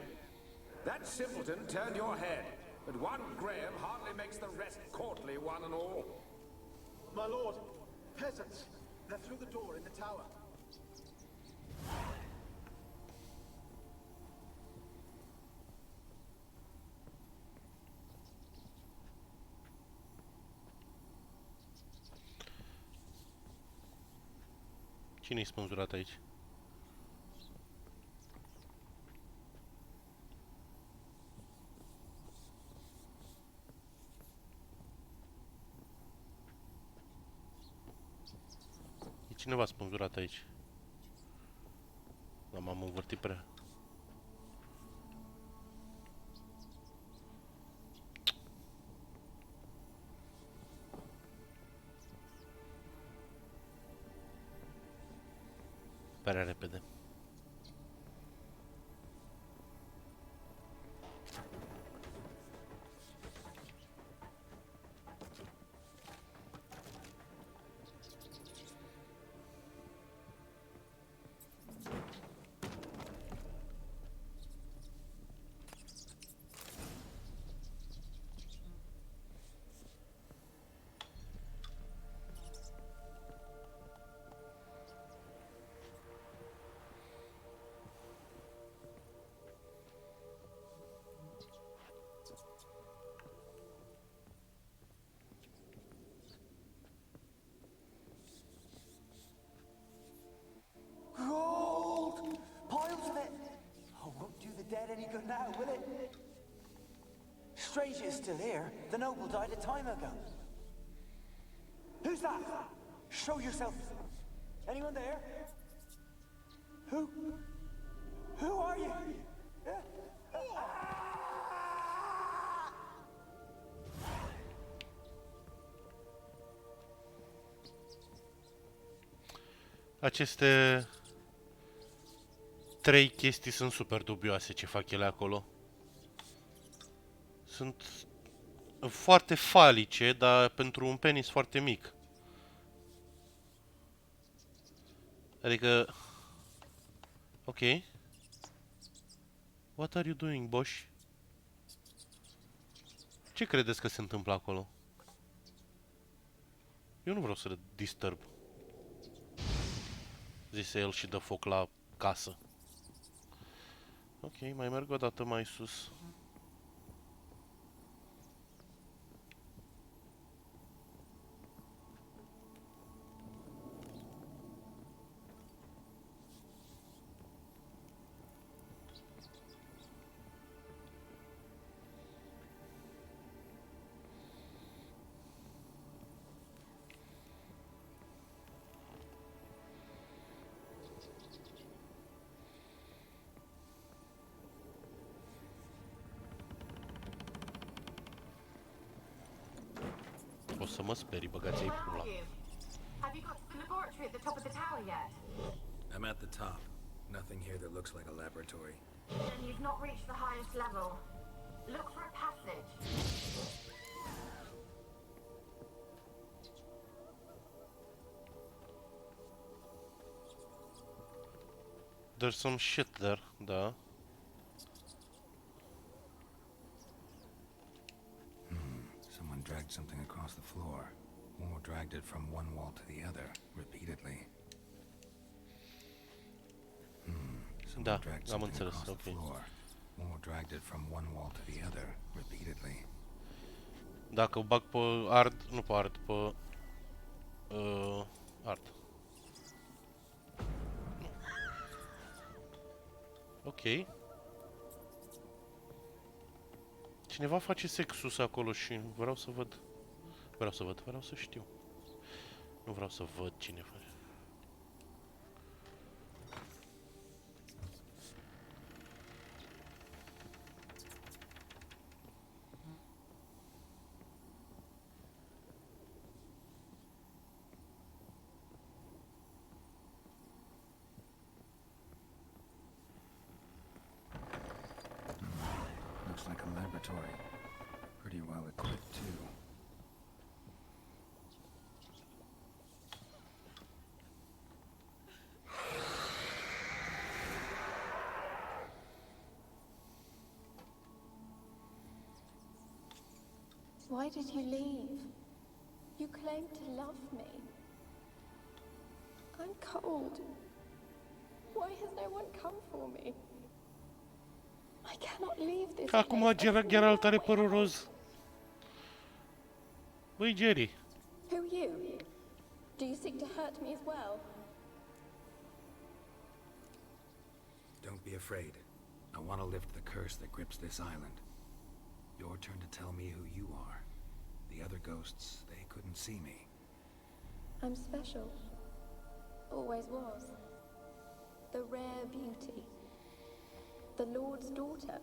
That simpleton turned your head. But one Graham hardly makes the rest courtly, one and all. My lord, peasants. They're through the door in the tower. Cine-i spânzurat aici? E cineva spânzurat aici. Dar m-am învârtit prea. Prea repede. Gold! Piles of it! Oh, won't do the dead any good now, will it? Strange it's still here. The noble died a time ago. Who's that? Show yourself. Anyone there? Who? Who are you? Aceste trei chestii sunt super dubioase ce fac ele acolo. Sunt foarte falice, dar pentru un penis foarte mic. Adică... Ok. What are you doing, Bosch? Ce credeți că se întâmplă acolo? Eu nu vreau să disturb. Zise el și dă foc la casă. Ok, mai merg o dată mai sus. O să mă sperii, băgați-i pula. Have you got to the laboratory at the top of the tower yet? I'm at the top. Nothing here that looks like a laboratory. Then you've not reached the highest level. Look for a passage. There's some shit there, da. Someone dragged something across the floor, or dragged it from one wall to the other, repeatedly. Da, Someone dragged am something înțeles, across the ok. floor, or dragged it from one wall to the other, repeatedly. Dacă o bag pe ard, nu pe ard, pe ard. Ok. Cineva face sex sus acolo și vreau să văd. Vreau să știu. Nu vreau să văd cine face. Looks like a laboratory. Pretty well equipped, too. Why did you leave? You claimed to love me. I'm cold. Why has no one come for me? I cannot leave this Acum place. Geralt are părul roz. Băi, Jerry. Who are you? Do you seek to hurt me as well? Don't be afraid. I want to lift the curse that grips this island. Your turn to tell me who you are. The other ghosts, they couldn't see me. I'm special. Always was. The rare beauty. The Lord's daughter.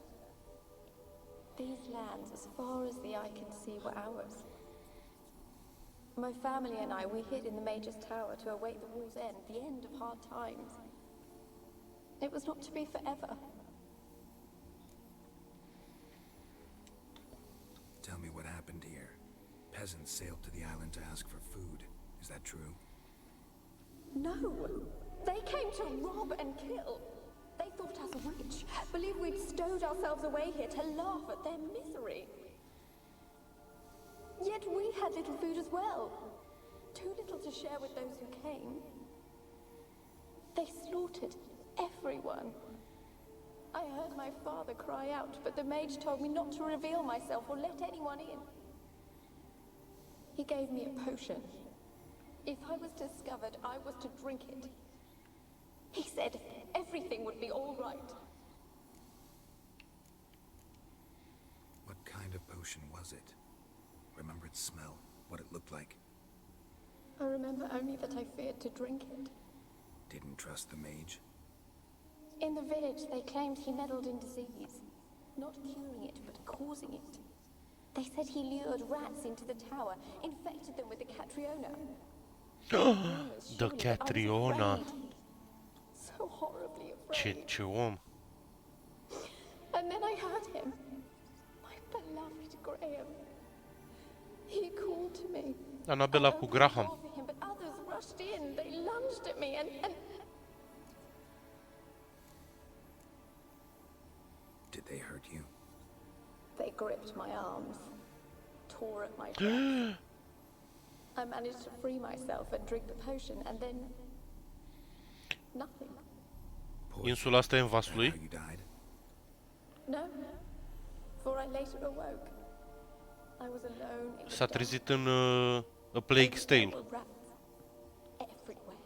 These lands, as far as the eye can see, were ours. My family and I, we hid in the Major's Tower to await the war's end, the end of hard times. It was not to be forever. Tell me what happened here. Peasants sailed to the island to ask for food. Is that true? No! They came to rob and kill. They thought us rich, believed we'd stowed ourselves away here to laugh at their misery. Yet we had little food as well. Too little to share with those who came. They slaughtered everyone. I heard my father cry out, but the mage told me not to reveal myself or let anyone in. He gave me a potion. If I was discovered, I was to drink it. He said everything would be all right. What kind of potion was it? Remember its smell? What it looked like? I remember only that I feared to drink it. Didn't trust the mage? In the village, they claimed he meddled in disease. Not curing it, but causing it. They said he lured rats into the tower, infected them with the Catriona. The Catriona. So horribly afraid. Ce om. And then I heard him. My beloved Graham. He called to me. Annabella cu Graham. For him, but others rushed in. They lunged at me and... Did they hurt you? They gripped my arms, tore at my dress. I managed to free myself and drink the potion, and then... nothing. Insula asta e în vasul lui? How you died? No, for I later awoke. I was alone in the S-a dark. trezit în A Plague's There Tale. were rats everywhere.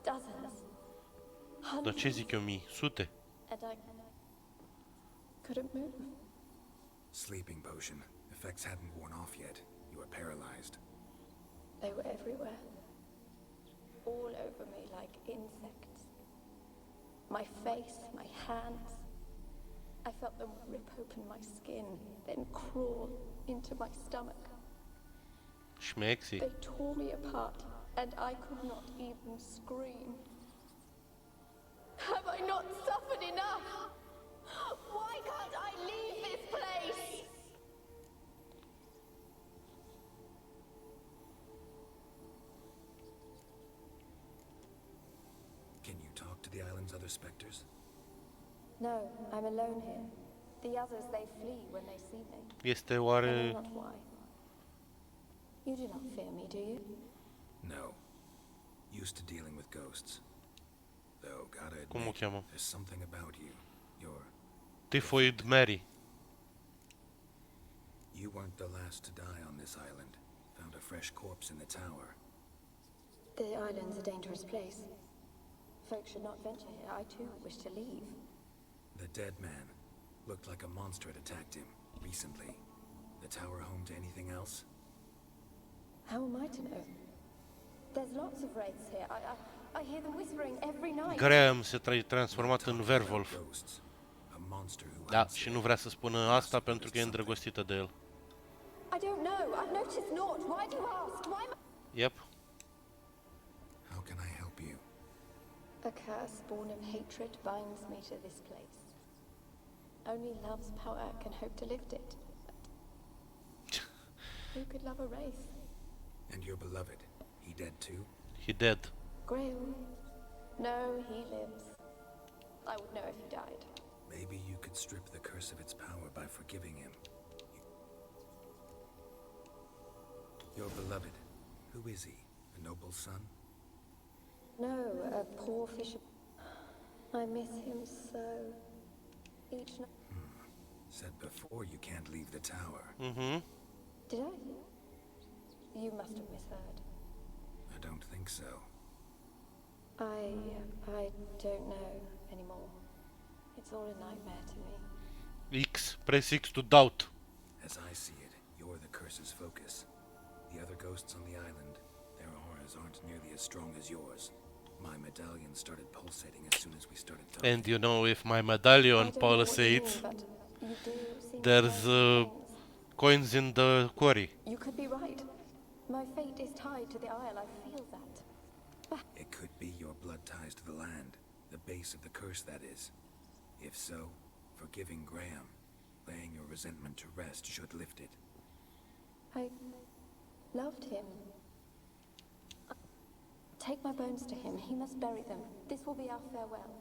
Dozens. Dar Hundreds. ce zic eu mii? Sute? And I couldn't move. Sleeping potion. Effects hadn't worn off yet. You were paralyzed. They were everywhere. All over me like insects. My face, my hands. I felt them rip open my skin, then crawl into my stomach. Șmexi. They tore me apart, and I could not even scream. I not suffered enough? Why can't I leave this place? Can you talk to the island's other specters? No, I'm alone here. The others, they flee when they see me. Este I know oare... not why. You do not fear me, do you? No. Used to dealing with ghosts. Though, gotta Cum o admit, cheamă? there's something about you. You're... Typhoid Mary. You weren't the last to die on this island. Found a fresh corpse in the tower. The island's a dangerous place. Folks should not venture here. I too wish to leave. The dead man. Looked like a monster had attacked him, recently. The tower home to anything else? How am I to know? There's lots of wraiths here. I hear them whispering every night. Graham se transformat în werewolf. Ghosts. A monster who Da, hunts și them. nu vrea să spună asta pentru că e îndrăgostită de el. I don't know. I've noticed naught. Why do you ask? Why am Yep. How can I help you? A curse born of hatred binds me to this place. Only love's power can hope to lift it. But who could love a wraith? And your beloved, he dead too? He dead. Graham? No, he lives. I would know if he died. Maybe you could strip the curse of its power by forgiving him. Your beloved, who is he? A noble son? No, a poor fisher. I miss him so. Each night. Said before you can't leave the tower. Mhm. Did I? You must have misheard. I don't think so. I don't know anymore. It's all a nightmare to me. X. Press X to doubt. As I see it, you're the curse's focus. The other ghosts on the island, their auras aren't nearly as strong as yours. My medallion started pulsating as soon as we started talking. And you know, if my I medallion don't know what you pulsates, mean, but you do seem to there's know things. coins in the quarry. You could be right. My fate is tied to the isle. I feel that. It could be your blood ties to the land, the base of the curse, that is. If so, forgiving Graham, laying your resentment to rest should lift it. I loved him. Take my bones to him. He must bury them. This will be our farewell.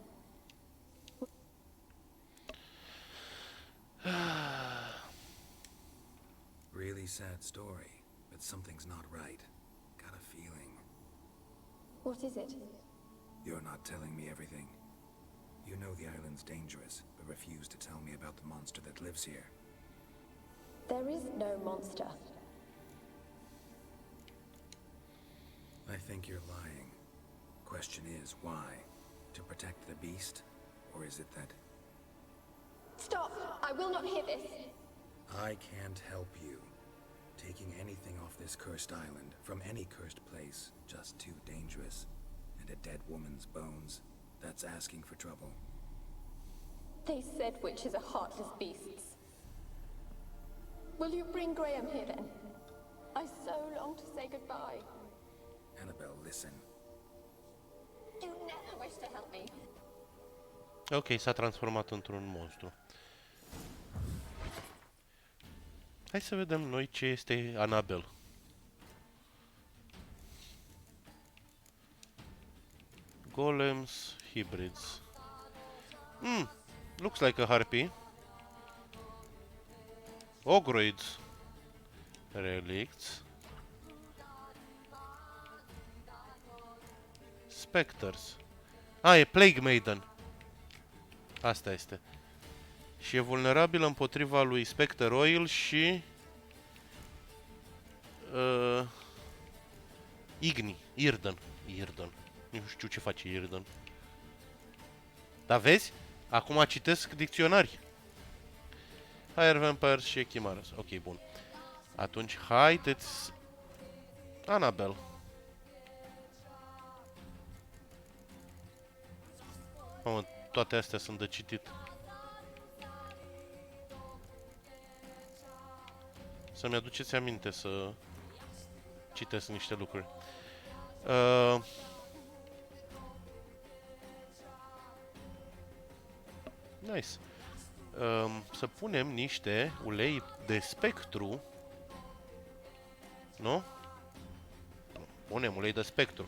Really sad story, but something's not right. Got a feeling. What is it? You're not telling me everything. You know the island's dangerous, but refuse to tell me about the monster that lives here. There is no monster. I think you're lying. Question is, why? To protect the beast? Or is it that Stop! I will not hear this. I can't help you? Taking anything off this cursed island, from any cursed place, just too dangerous. And a dead woman's bones, that's asking for trouble. They said witches are heartless beasts. Will you bring Graham here then? I so long to say goodbye. Annabelle, listen. You never wish to help me. Ok, s-a transformat într-un monstru. Hai să vedem noi ce este Annabelle. Golems, hybrids. Looks like a harpy. Ogroids. Relicts. Specters. E Plague Maiden. Asta este. Și e vulnerabil împotriva lui Spectre Oil și... Igni. Irden. Nu știu ce face Irden. Dar vezi? Acum citesc dicționari. Fire Vampires și Chimaras. Ok, bun. Atunci, haideți... Annabelle. Mamă, toate astea sunt de citit. Să-mi aduceți aminte să citesc niște lucruri. Nice. Să punem niște ulei de spectru. Nu? Punem ulei de spectru.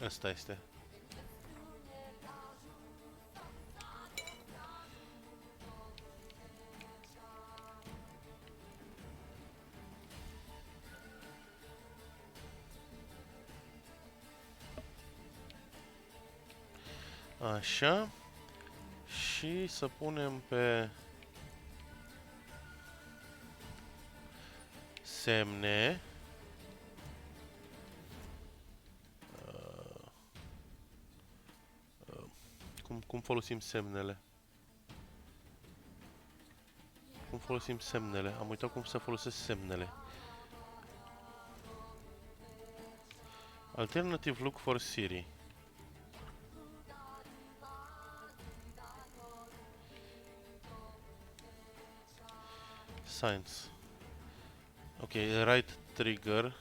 Asta este. Așa. Și să punem pe semne. Cum folosim semnele? Cum folosim semnele? Am uitat cum să folosesc semnele. Alternative look for Siri. Science. Ok, right trigger.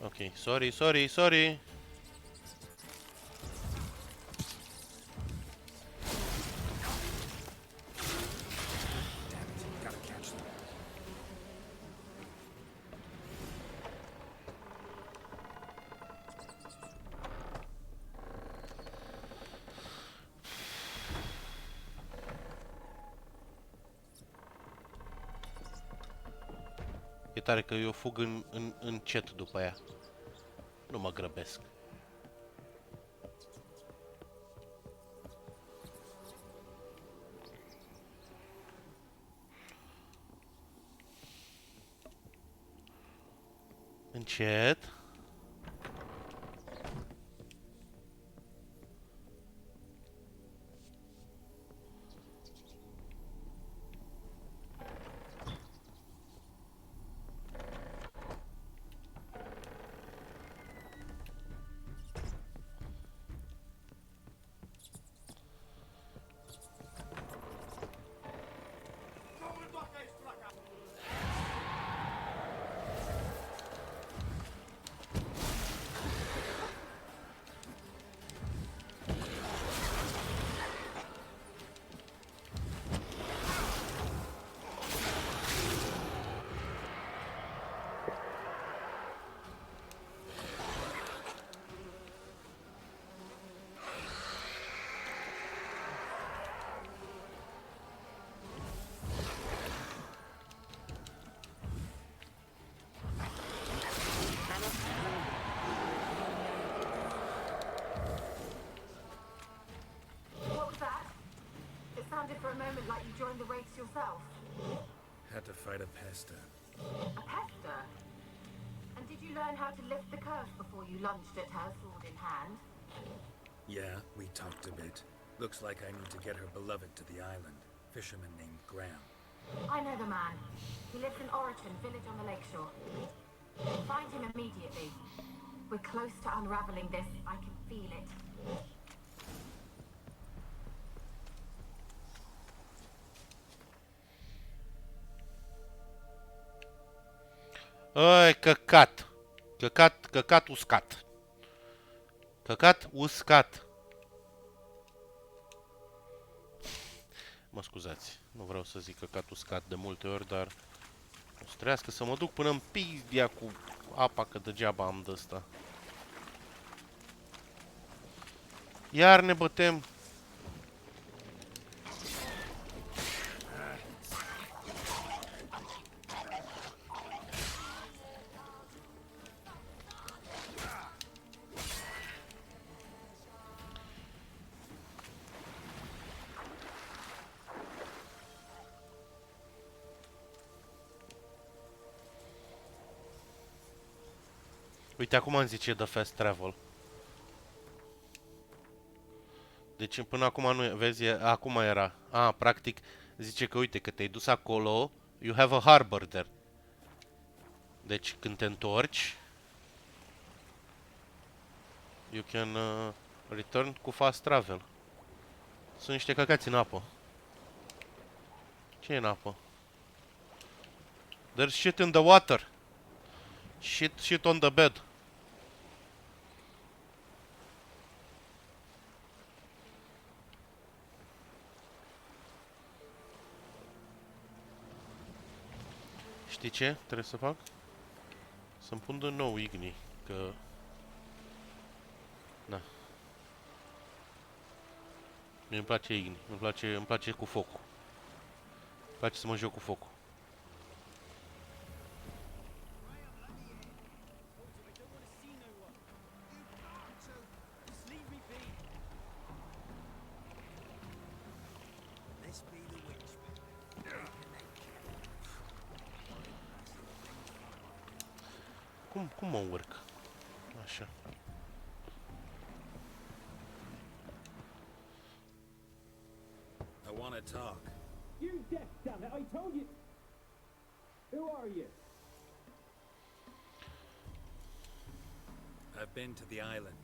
Ok, sorry. Gotta catch them. E tare că eu fug încet după ea. Nu mă grăbesc. Încet. What was that? It sounded for a moment like you joined the race yourself. Had to fight a pesta. A pester? And did you learn how to lift the curse before you lunged at her, sword in hand? Yeah, we talked a bit. Looks like I need to get her beloved to the island. Fisherman named Graham. I know the man. He lives in Oriton, village on the lakeshore. Find him immediately. We're close to unraveling this. I can feel it. Ai, căcat. Căcat uscat. Căcat uscat. Mă scuzați, nu vreau să zic căcat uscat de multe ori, dar o să trească să mă duc până în pizdia cu apa, că degeaba am de ăsta. Iar ne bătem. Uite, acum îmi zice de fast travel. Deci până acum nu, vezi, acum era. Practic zice că uite că te-ai dus acolo, you have a harbor there. Deci când te întorci, you can return cu fast travel. Sunt niște căcați în apă. Ce e în apă? There's shit in the water. Shit on the bed. Știi ce trebuie să fac? Să-mi pun din nou Igni, că... Da. Mie îmi place Igni, îmi place cu focul. Îmi place să mă joc cu focul. Cum mă urc? Așa. I want to talk. You deaf, damn it! I told you. Who are you? I've been to the island.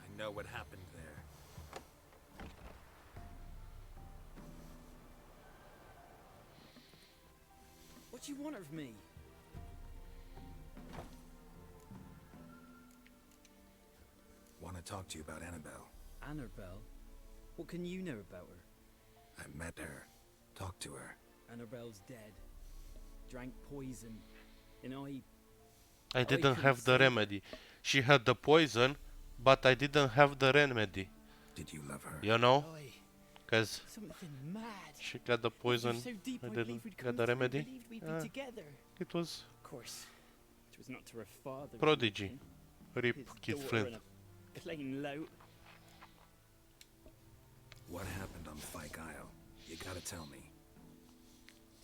I know what happened there. What do you want of me? Want to talk to you about Annabelle. Annabelle? What can you know about her? I met her. Talked to her. Annabelle's dead. Drank poison. And I didn't have the remedy. She had the poison, but I didn't have the remedy. Did you love her? You know? Because something mad. she got the poison, So deep I I didn't believed we'd get come the through, remedy. believed we'd be together. It was Of course. It was not to her father. Prodigy. Rip His Kid daughter Flint. and a plain lout. What happened on Fyke Isle? You gotta tell me.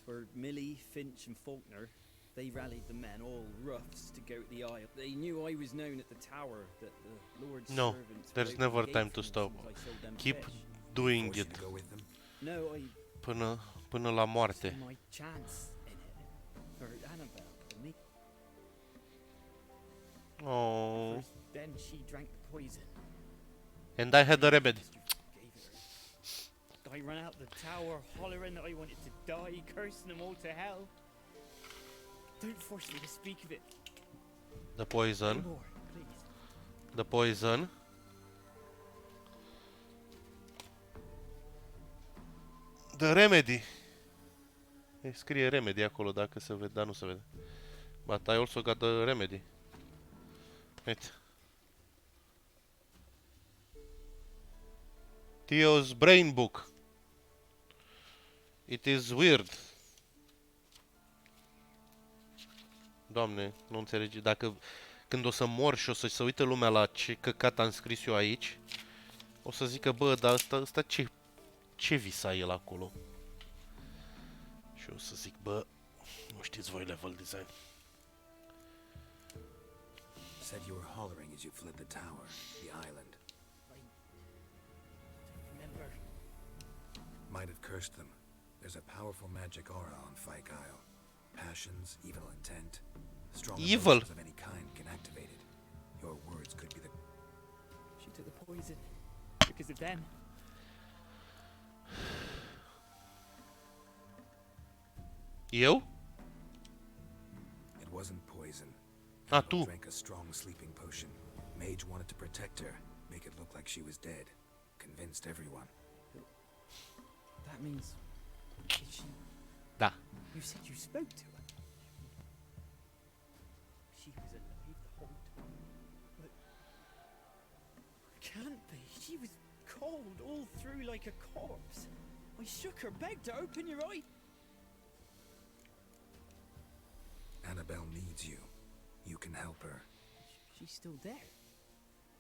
Twere Millie, Finch and Faulkner. They rallied the men, all roughs, to go to the Isle. They knew I was known at the tower, that the Lord's No, servants there's would never open the time gate to for me stop. as soon as I sold them Keep fish. doing Forced you it to go with them? No, I până la moarte. saw my chance in it. For Annabelle and me. Oh. First, then she drank the poison. And I had the remedy. Gave it her. I ran out the tower hollering that I wanted to die, cursing them all to hell. Don't force me to speak of it. The poison. No more, please. The poison. The remedy. E scrie remedy acolo dacă se vede, dar nu se vede. But I also got the remedy. Uite. Theo's brain book. It is weird. Doamne, nu înțelegi. Dacă când o să mor și o să se uite lumea la ce căcat am scris eu aici, o să zică, bă, dar ăsta ce visa el acolo? Și o să zic, bă, nu știți voi level design. Said you were hollering as you fled the tower, the island. Remember, Might have cursed them. There's a powerful magic aura on Fyke Isle. Passions, evil intent, strong Evil. emotions of any kind can activate it. Your words could be the... she took the poison. Because of them. Eu? It wasn't poison. Ah, Annabelle tu. drank a strong sleeping potion. Mage wanted to protect her, make it look like she was dead. Convinced everyone. That means... Did she... Da. You said you spoke to her. She was alive the whole time. But... Can't be. She was cold all through like a corpse. I shook her, begged her, open your eye. Annabelle needs you. You can help her. She's still there.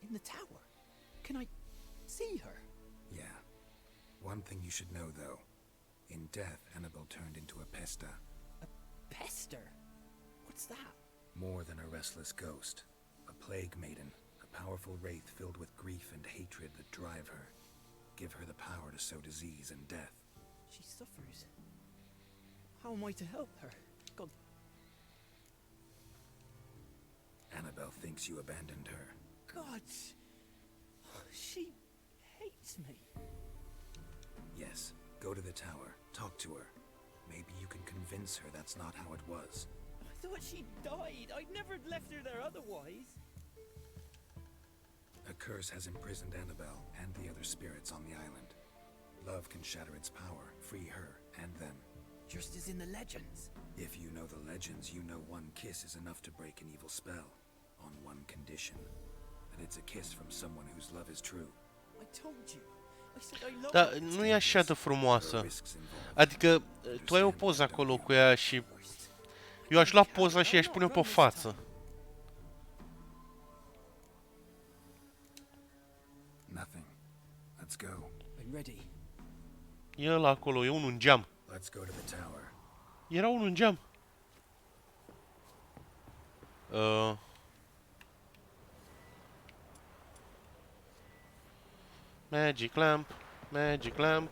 In the tower. Can I see her? Yeah. One thing you should know, though. In death, Annabelle turned into a pesta. Pester? What's that? More than a restless ghost. A plague maiden. A powerful wraith filled with grief and hatred that drive her. Give her the power to sow disease and death. She suffers. How am I to help her? God, Annabelle thinks you abandoned her. God! She hates me. Yes, go to the tower. Talk to her. Maybe you can convince her that's not how it was. thought she died. I'd never left her there otherwise. A curse has imprisoned Annabelle and the other spirits on the island. Love can shatter its power, free her and them. Just as in the legends. If you know the legends, you know one kiss is enough to break an evil spell. On one condition. That it's a kiss from someone whose love is true. I told you. I said I love Dar you. nu e așa de frumoasă. There are risks involved. Adică tu ai o poză acolo cu ea și eu aș lua poza și aș pune-o pe față. Nothing. Let's go. I'm ready. E ăla acolo, e unul în geam. Let's go to the tower. Era unul în geam. Magic lamp, magic lamp.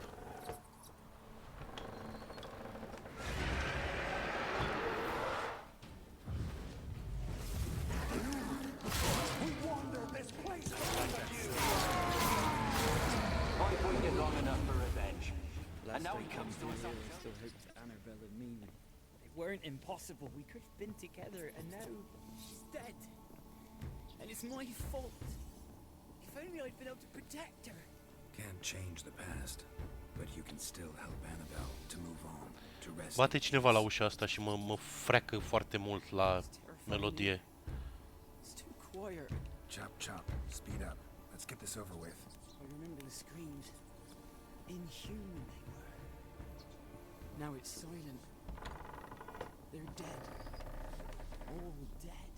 I've waited long enough for revenge. Last now I he come comes to to us know, I still hoped Annabelle and me, they weren't impossible. We could have been together, and now she's dead. And it's my fault. If only I'd been able to protect her. Can't change the past, but you can still help Annabelle to move on, to rest. Bate cineva la ușa asta și mă freacă foarte mult la melodie. It's too quiet. Chop, chop. Speed up. Let's get this over with. I remember the screams. Inhuman they were. Now it's silent. They're dead. All dead.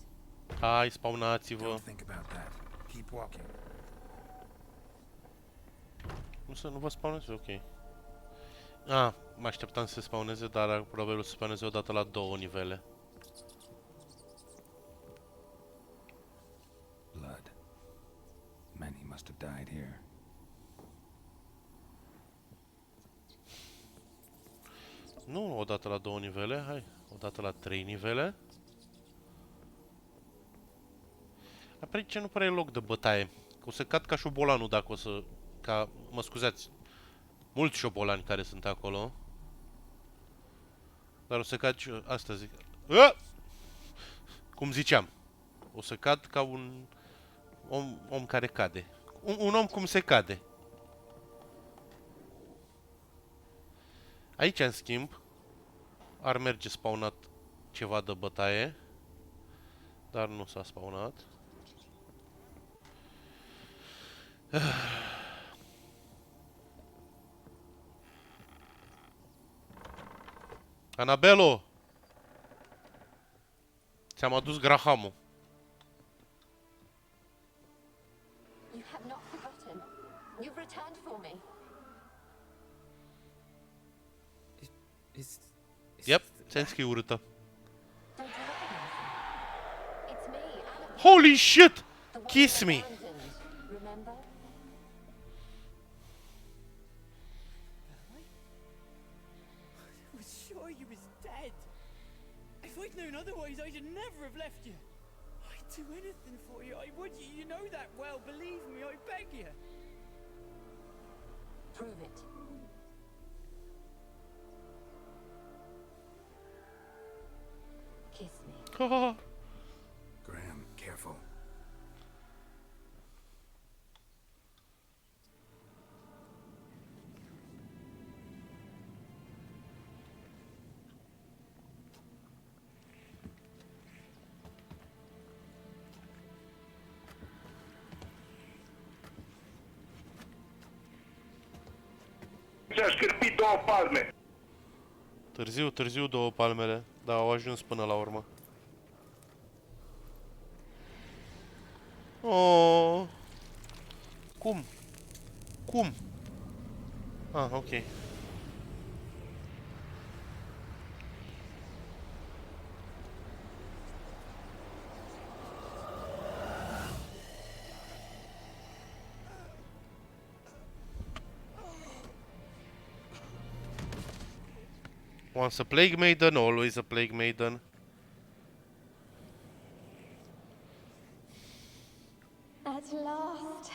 Hai, spawnați-vă. Don't think about that. Keep walking. Nu vă spawneze? Ok. Ah, mă așteptam să se spawneze, dar probabil o să spawneze odată la 2 nivele. Blood. Many must have died here. Nu odată la 2 nivele, hai. Odată la 3 nivele. Apoi ce nu pare loc de bătaie. O să cad ca șobolanul dacă o să... mă scuzați. Mulți șobolani care sunt acolo. Dar o să cad și... Asta zic. Cum ziceam. O să cad ca un... om care cade. Un om cum se cade. Aici, în schimb, ar merge spawnat ceva de bătaie. Dar nu s-a spawnat. Anabelo! Ți-am adus grahamul. You have not forgotten. You've returned for me. Is Yep, ți-am scris urâtă. Don't you recognize me? It's me, Annabelle. Holy shit! The one Kiss you me! abandoned. Remember? I was sure you was dead. If I'd known otherwise, I'd have never have left you. I'd do anything for you. I would. You know that well. Believe me. I beg you. Prove it. Kiss me. Graham, careful. Ți-a scârpit 2 palme. Târziu 2 palmele, dar au ajuns până la urmă. Oh. Cum? Cum? Ah, ok. Once a plague maiden, always a plague maiden. At last.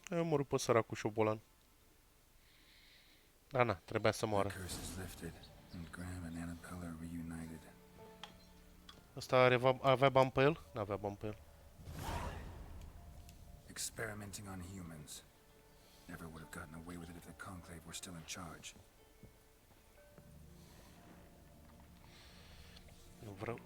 Ai omorât pe săracul șobolan. Da, na, trebuia să moară. The curse is lifted. And Graham and Annabelle are reunited. Ăsta avea bani pe el? N-avea bani pe el. Experimenting on humans. Never would have gotten away with it if the Conclave were still in charge. Nu vreau...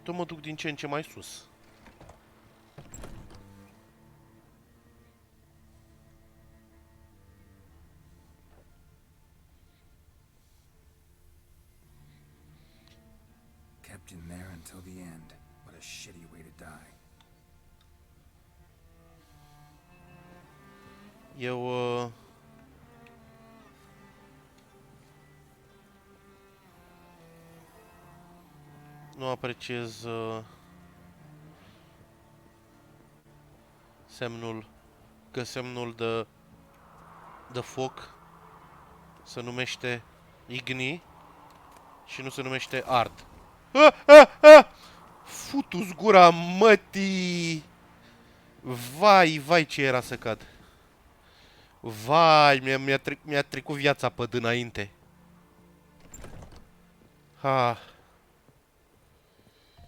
Tot mă duc din ce în ce mai sus. Kept in there until the end. What a shitty way to die. Eu... nu apreciez semnul, că semnul de foc se numește igni și nu se numește ard. Futu-ți gura mătii! Vai ce era să cad. Vai, mi-a trecut viața pe dinainte. Ha.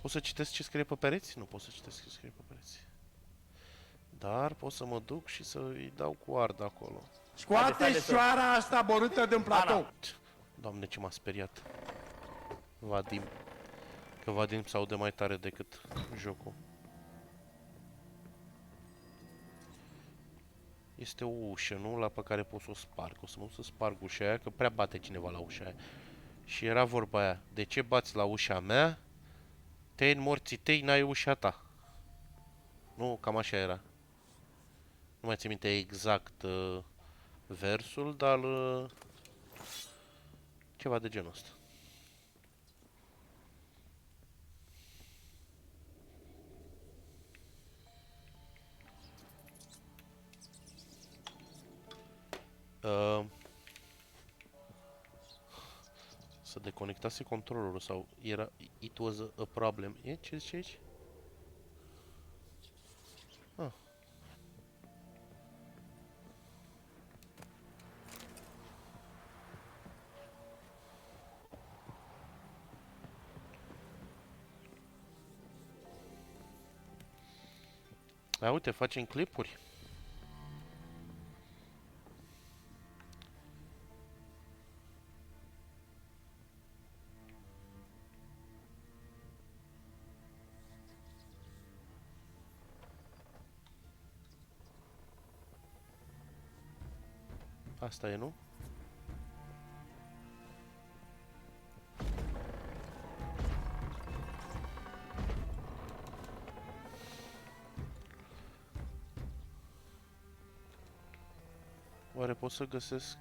Pot să citesc ce scrie pe pereți? Nu pot să citesc ce scrie pe pereți. Dar pot să mă duc și să îi dau cu ard acolo. Scoate șoara asta borâtă din platou! Doamne, ce m-a speriat. Vadim. Că Vadim s-aude mai tare decât jocul. Este o ușă, nu? La pe care pot să o sparg. O să mă duc să sparg ușa aia, că prea bate cineva la ușa aia. Și era vorba aia. De ce bați la ușa mea? Te în morții tăi, n-ai ușa ta. Nu, cam așa era. Nu mai țin minte exact versul, dar ceva de genul ăsta. Să deconectase controllerul sau era it was a problem. E? Ce zice aici? Ah. A, uite, facem clipuri. Asta e, nu? Oare pot să găsesc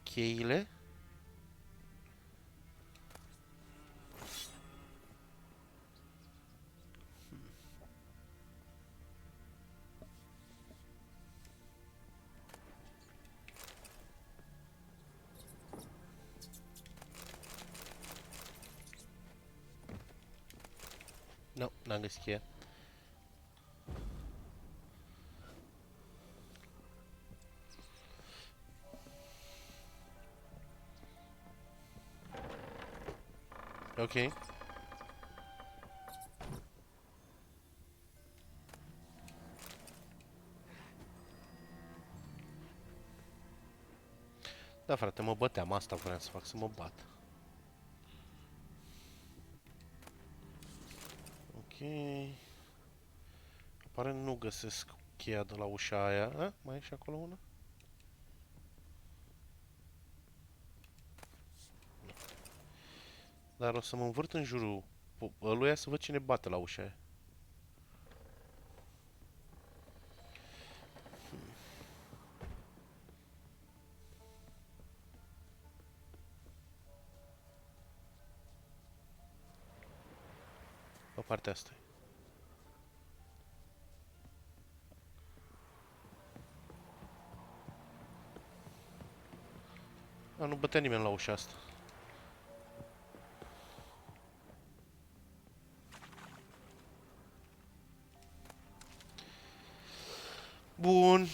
cheile? Nu, n-am găsit cheia. Ok. Da, frate, mă băteam, asta vreau să fac, să mă bat. Ok. Apare nu găsesc cheia de la ușa aia. A? Mai e și acolo una? Nu. Dar o să mă învârt în jurul ăluia să văd cine bate la ușa aia. Pe partea asta. A, nu bătea nimeni la ușa asta. Bun.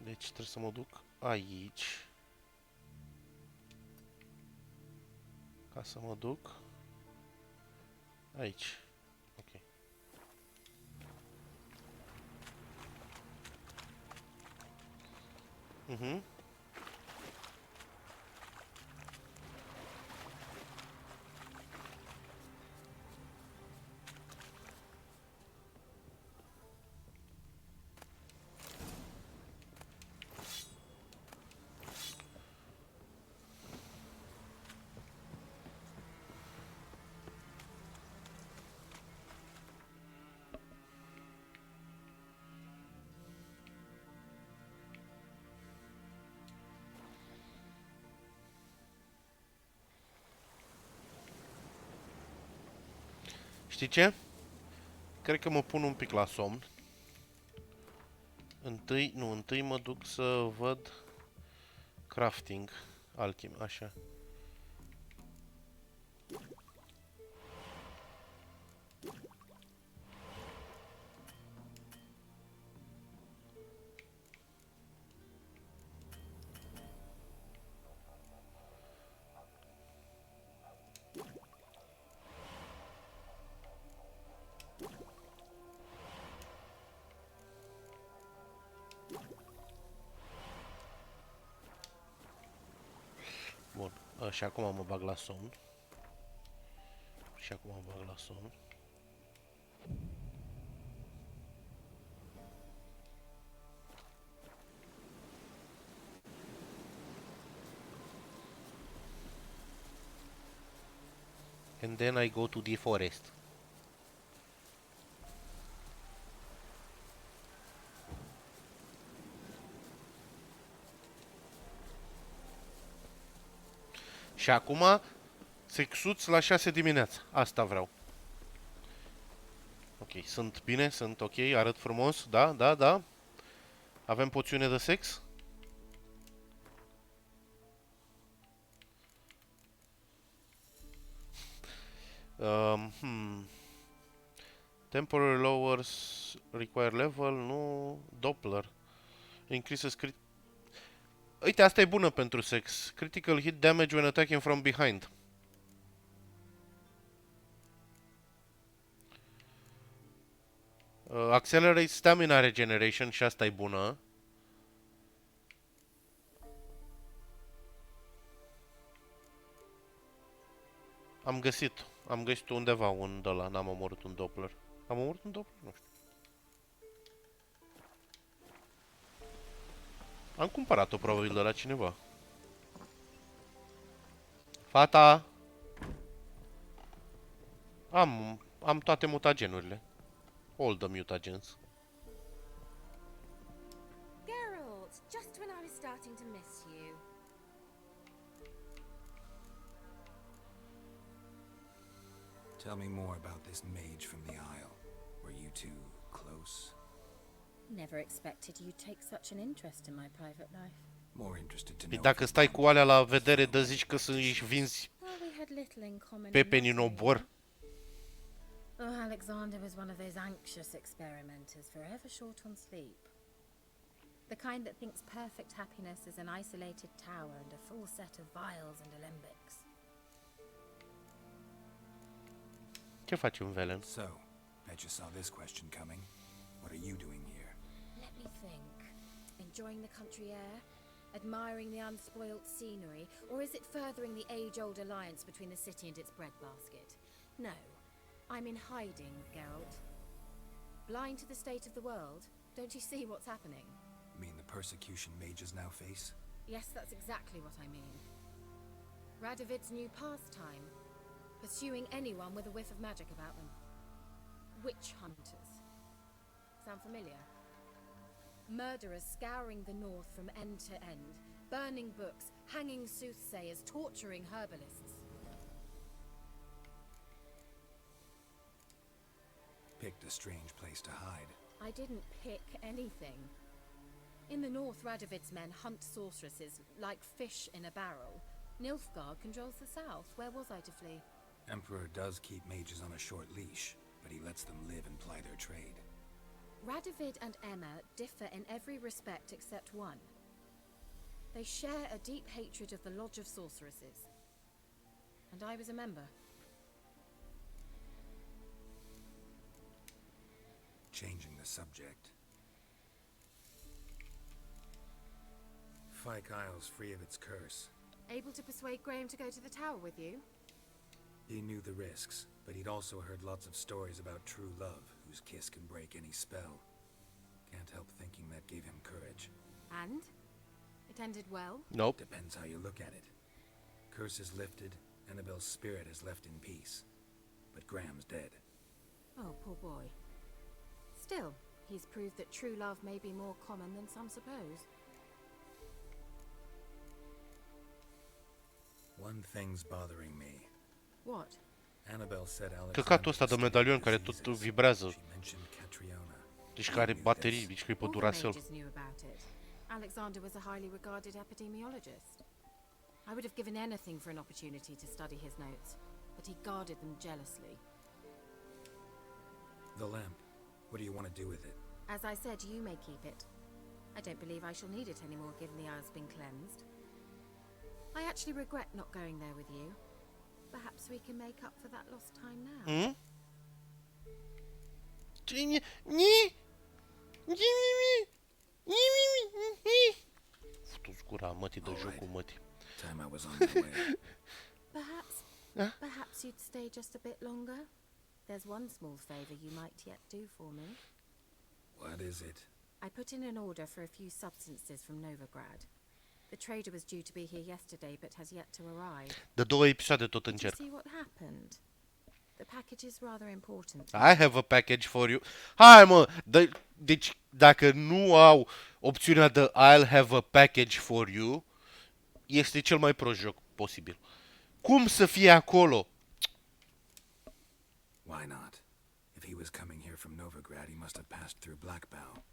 Deci trebuie să mă duc aici. Ca să mă duc aici. Ok. Mhm. Știi ce? Cred că mă pun un pic la somn. Întâi mă duc să văd crafting, alchemy, așa. Bun, și acum mă bag la somn. Și acum mă bag la somn. And then I go to the forest. Și acum sexuți la 6 dimineața. Asta vreau. Ok, sunt bine, sunt ok, arăt frumos, da, da, da. Avem poțiune de sex? Temporary lowers require level, nu. Doppler. Increases crit... Uite, asta e bună pentru sex. Critical hit damage when attacking from behind. Accelerate stamina regeneration și asta e bună. Am găsit undeva un ăla, n-am omorât un Doppler. Am omorât un Doppler? Nu știu. Am cumpărat-o probabil de la cineva. Fata! Am toate mutagenurile. All the mutagens. Geralt, just when I was starting to miss you. Tell me more about this mage from the Isle. Were you two close? Never expected you'd take such an interest in my private life. More interested to Păi know. dacă stai cu alea la vedere, dă zici că își vinzi Well, we had little in common. pepeni în obor. Oh, Alexander was one of those anxious experimenters, forever short on sleep. The kind that thinks perfect happiness is an isolated tower and a full set of vials and alembics. Ce facem, Velen? So, bet you saw this question coming. What are you doing here? Let me think. Enjoying the country air? Admiring the unspoilt scenery? Or is it furthering the age-old alliance between the city and its breadbasket? No. I'm in hiding, Geralt. Blind to the state of the world? Don't you see what's happening? Mean the persecution mages now face? Yes, that's exactly what I mean. Radovid's new pastime. Pursuing anyone with a whiff of magic about them. Witch hunters. Sound familiar? Murderers scouring the north from end to end, burning books, hanging soothsayers, torturing herbalists. Picked a strange place to hide. I didn't pick anything. In the north, Radovid's men hunt sorceresses like fish in a barrel. Nilfgaard controls the south. Where was I to flee? Emperor does keep mages on a short leash, but he lets them live and ply their trade. Radovid and Emma differ in every respect except one. They share a deep hatred of the Lodge of Sorceresses. And I was a member. Changing the subject. Fyke Isle's free of its curse. Able to persuade Graham to go to the tower with you? He knew the risks, but he'd also heard lots of stories about true love, whose kiss can break any spell. Can't help thinking that gave him courage. And? It ended well? Nope. Depends how you look at it. Curse is lifted, Annabelle's spirit is left in peace. But Graham's dead. Oh, poor boy. Still, he's proved that true love may be more common than some suppose. One thing's bothering me. What? Annabelle said Alex. Căcatul ăsta de medalion care tot vibrează. Deci care are baterii, deci că e pe Duracell. Alexander was a highly regarded epidemiologist. I would have given anything for an opportunity to study his notes, but he guarded them jealously. The lamp. What do you want to do with it? As I said, you may keep it. I don't believe I shall need it anymore given the isle's been cleansed. I actually regret not going there with you. Perhaps we can make up for that lost time now. Hmm? Futu-ți gura, mătii, de jocul mătii. Time I was on my way. Perhaps you'd stay just a bit longer? There's one small favor you might yet do for me. What is it? I put in an order for a few substances from Novigrad. The trader was due to be here yesterday, but has yet to arrive. De 2 episoade tot Did you încerc. see what happened? The package is rather important. I have a package for you. Hai mă, deci dacă nu au opțiunea de I'll have a package for you, este cel mai prost joc posibil. Cum să fie acolo? Why not? If he was coming here from Novigrad, he must have passed through Blackbow.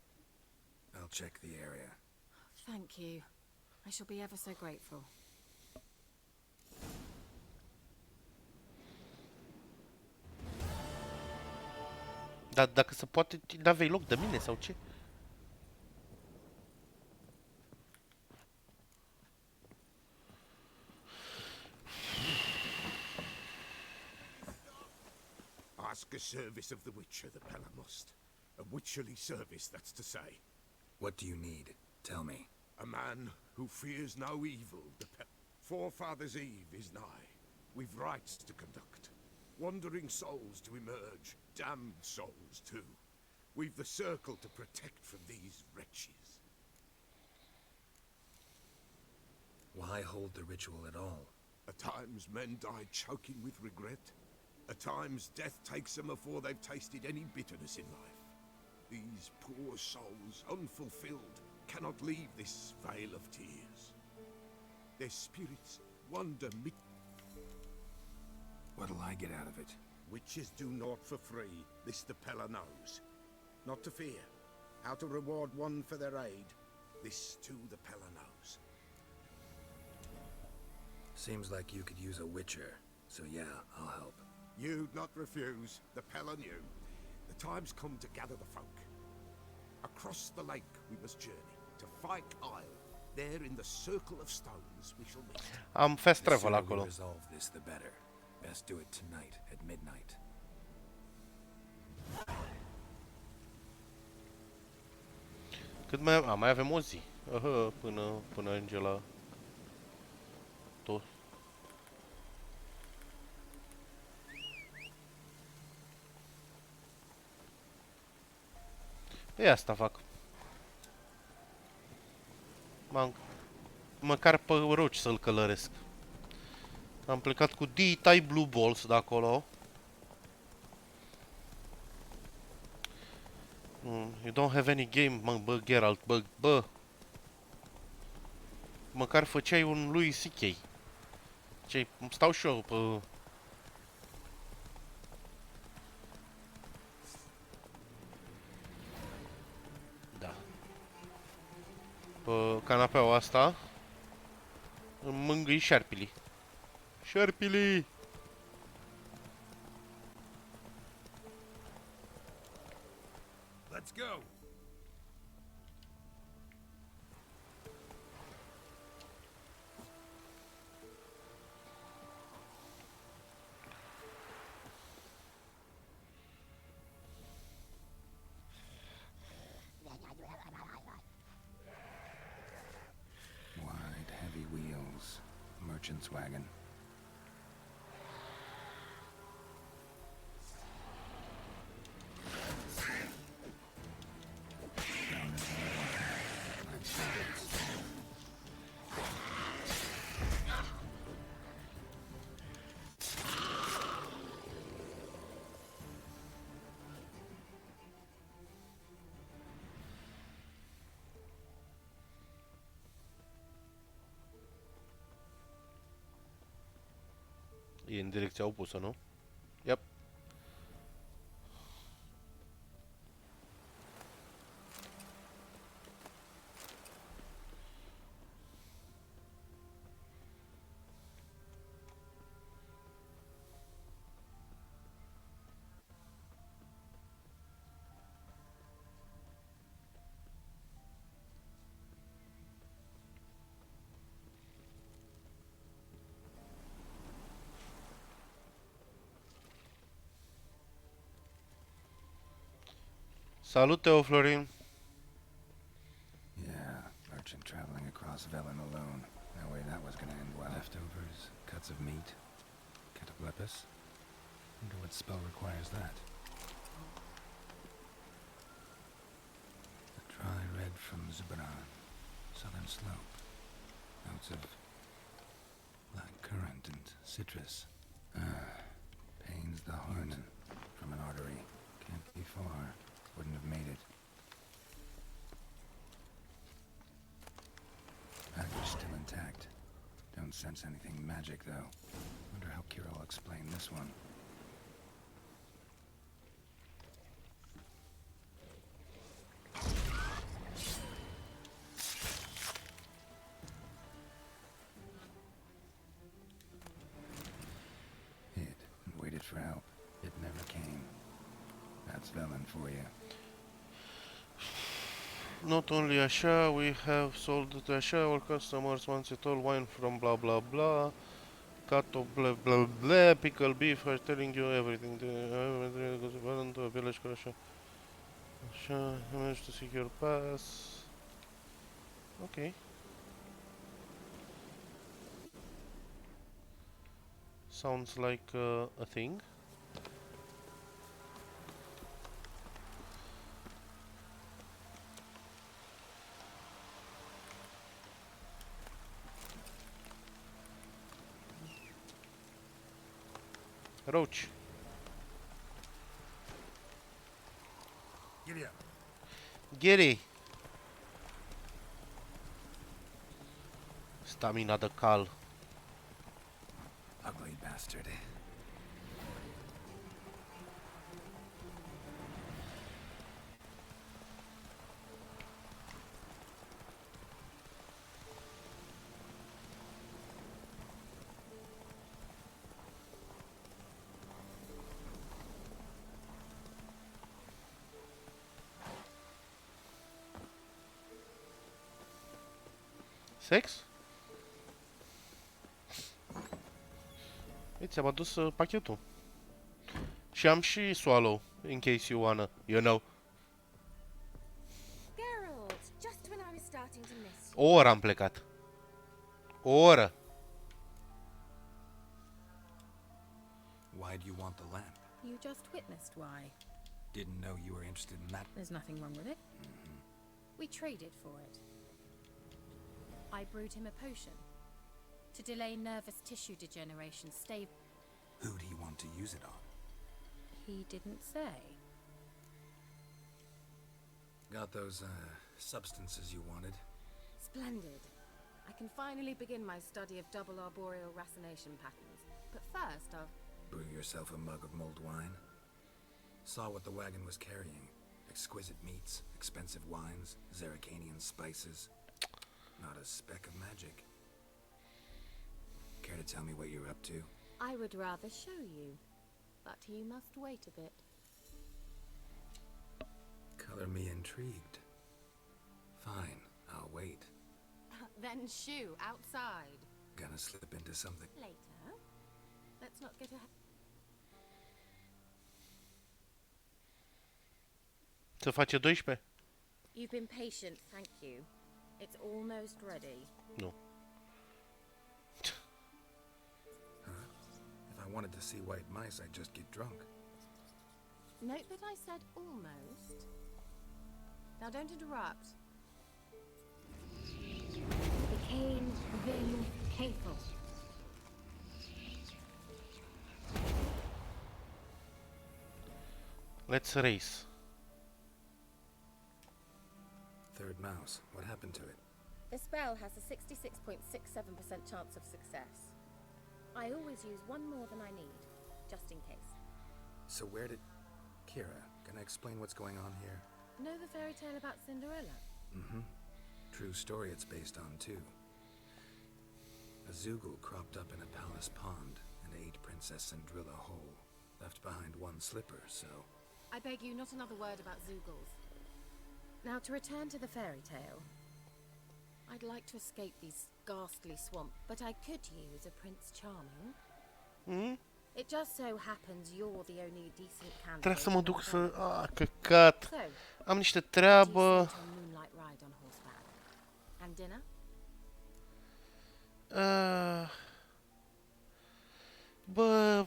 I'll check the area. Thank you. I shall be ever so grateful. Dar dacă se poate, n-aveai loc de mine sau ce? Ask a service of the Witcher, the Pella must. A witcherly service, that's to say. What do you need? Tell me. A man who fears no evil. Forefathers' Eve is nigh. We've rites to conduct. Wandering souls to emerge. Damned souls, too. We've the circle to protect from these wretches. Why hold the ritual at all? At times men die choking with regret. At times death takes them before they've tasted any bitterness in life. These poor souls, unfulfilled, cannot leave this vale of tears. Their spirits wander What'll I get out of it? Witches do naught for free, this the Pella knows. Not to fear, how to reward one for their aid, this too the Pella knows. Seems like you could use a witcher, so yeah, I'll help. You'd not refuse, the Pella knew. The time's come to gather the folk. Across the lake we must journey, to Fyke Isle. There in the circle of stones we shall meet. Am fast The travel sooner we acolo. resolve this, the better. Best do it tonight at midnight. Cât mai avem o zi. Până ajunge la tot. Pe asta fac. Măcar pe roci să-l călăresc. Am plecat cu D-Tai Blue Balls de acolo. You don't have any game, bă, Geralt, bă. Măcar făceai un lui C.K. Ce stau și eu pe... pe canapeaua asta îmi mângâi șarpilii. Șarpilii! Let's go. Wide, heavy wheels. Merchant's wagon. E în direcția opusă, nu? Yep. Salut, Teo Florin. Yeah, merchant traveling across Velen alone. No way that was gonna end well. Leftovers, cuts of meat, cataplepis. Wonder what spell requires that. The dry red from Zubran, southern slope. Notes of black currant and citrus. Pains the heart from an artery. Can't be far. Wouldn't have made it. Package still intact. Don't sense anything magic, though. Wonder how Kira will explain this one. Hid and waited for help. It never came. That's Velen for you. Not only așa, we have sold it așa, our customers want it all, wine from blah blah blah, cut of blah blah blah, pickle beef, are telling you everything. To a village care așa. Așa, I managed to secure pass. Ok. Sounds like a thing. Roach. Giddy up. Gary. Stamina de cal. Ugly bastard. Sex? Ți-am adus pachetul. Și am și swallow, in case you wanna, you know. Geralt, just when I was starting to miss O oră am plecat. O oră. Why do you want the lamp? you. Just witnessed why. Didn't know you were interested in that. There's nothing wrong with it. We traded for it. I brewed him a potion to delay nervous tissue degeneration. Who'd he want to use it on? He didn't say. Got those, substances you wanted? Splendid. I can finally begin my study of double arboreal racination patterns. But first, I'll... Brew yourself a mug of mulled wine? Saw what the wagon was carrying. Exquisite meats, expensive wines, Zerrikanian spices. Not a speck of magic. Care to tell me what you're up to? I would rather show you, but you must wait a bit. Color me intrigued. Fine, I'll wait. Then shoo, outside. Gonna slip into something. Later. Let's not get ahead. Se face 12? You've been patient, thank you. It's almost ready. Nu. Huh? If I wanted to see white mice, I'd just get drunk. Note that I said almost. Now don't interrupt. Became Vin Cathel. Let's race. Third mouse. What happened to it? The spell has a 66.67% chance of success. I always use one more than I need, just in case. So where did... Kira, can I explain what's going on here? Know the fairy tale about Cinderella? Mm-hmm. True story it's based on, too. A Zoogle cropped up in a palace pond and ate Princess Cinderella whole. Left behind one slipper, so... I beg you, not another word about Zoogles. Now, to return to the fairy tale. I'd like to escape these ghastly swamp, but I could use a Prince Charming. Hmm? It just so happens you're the only decent candidate. Trebuie să mă duc să... căcat. So, Am niște what do you say treabă. to a moonlight ride on horseback? And dinner? Bă...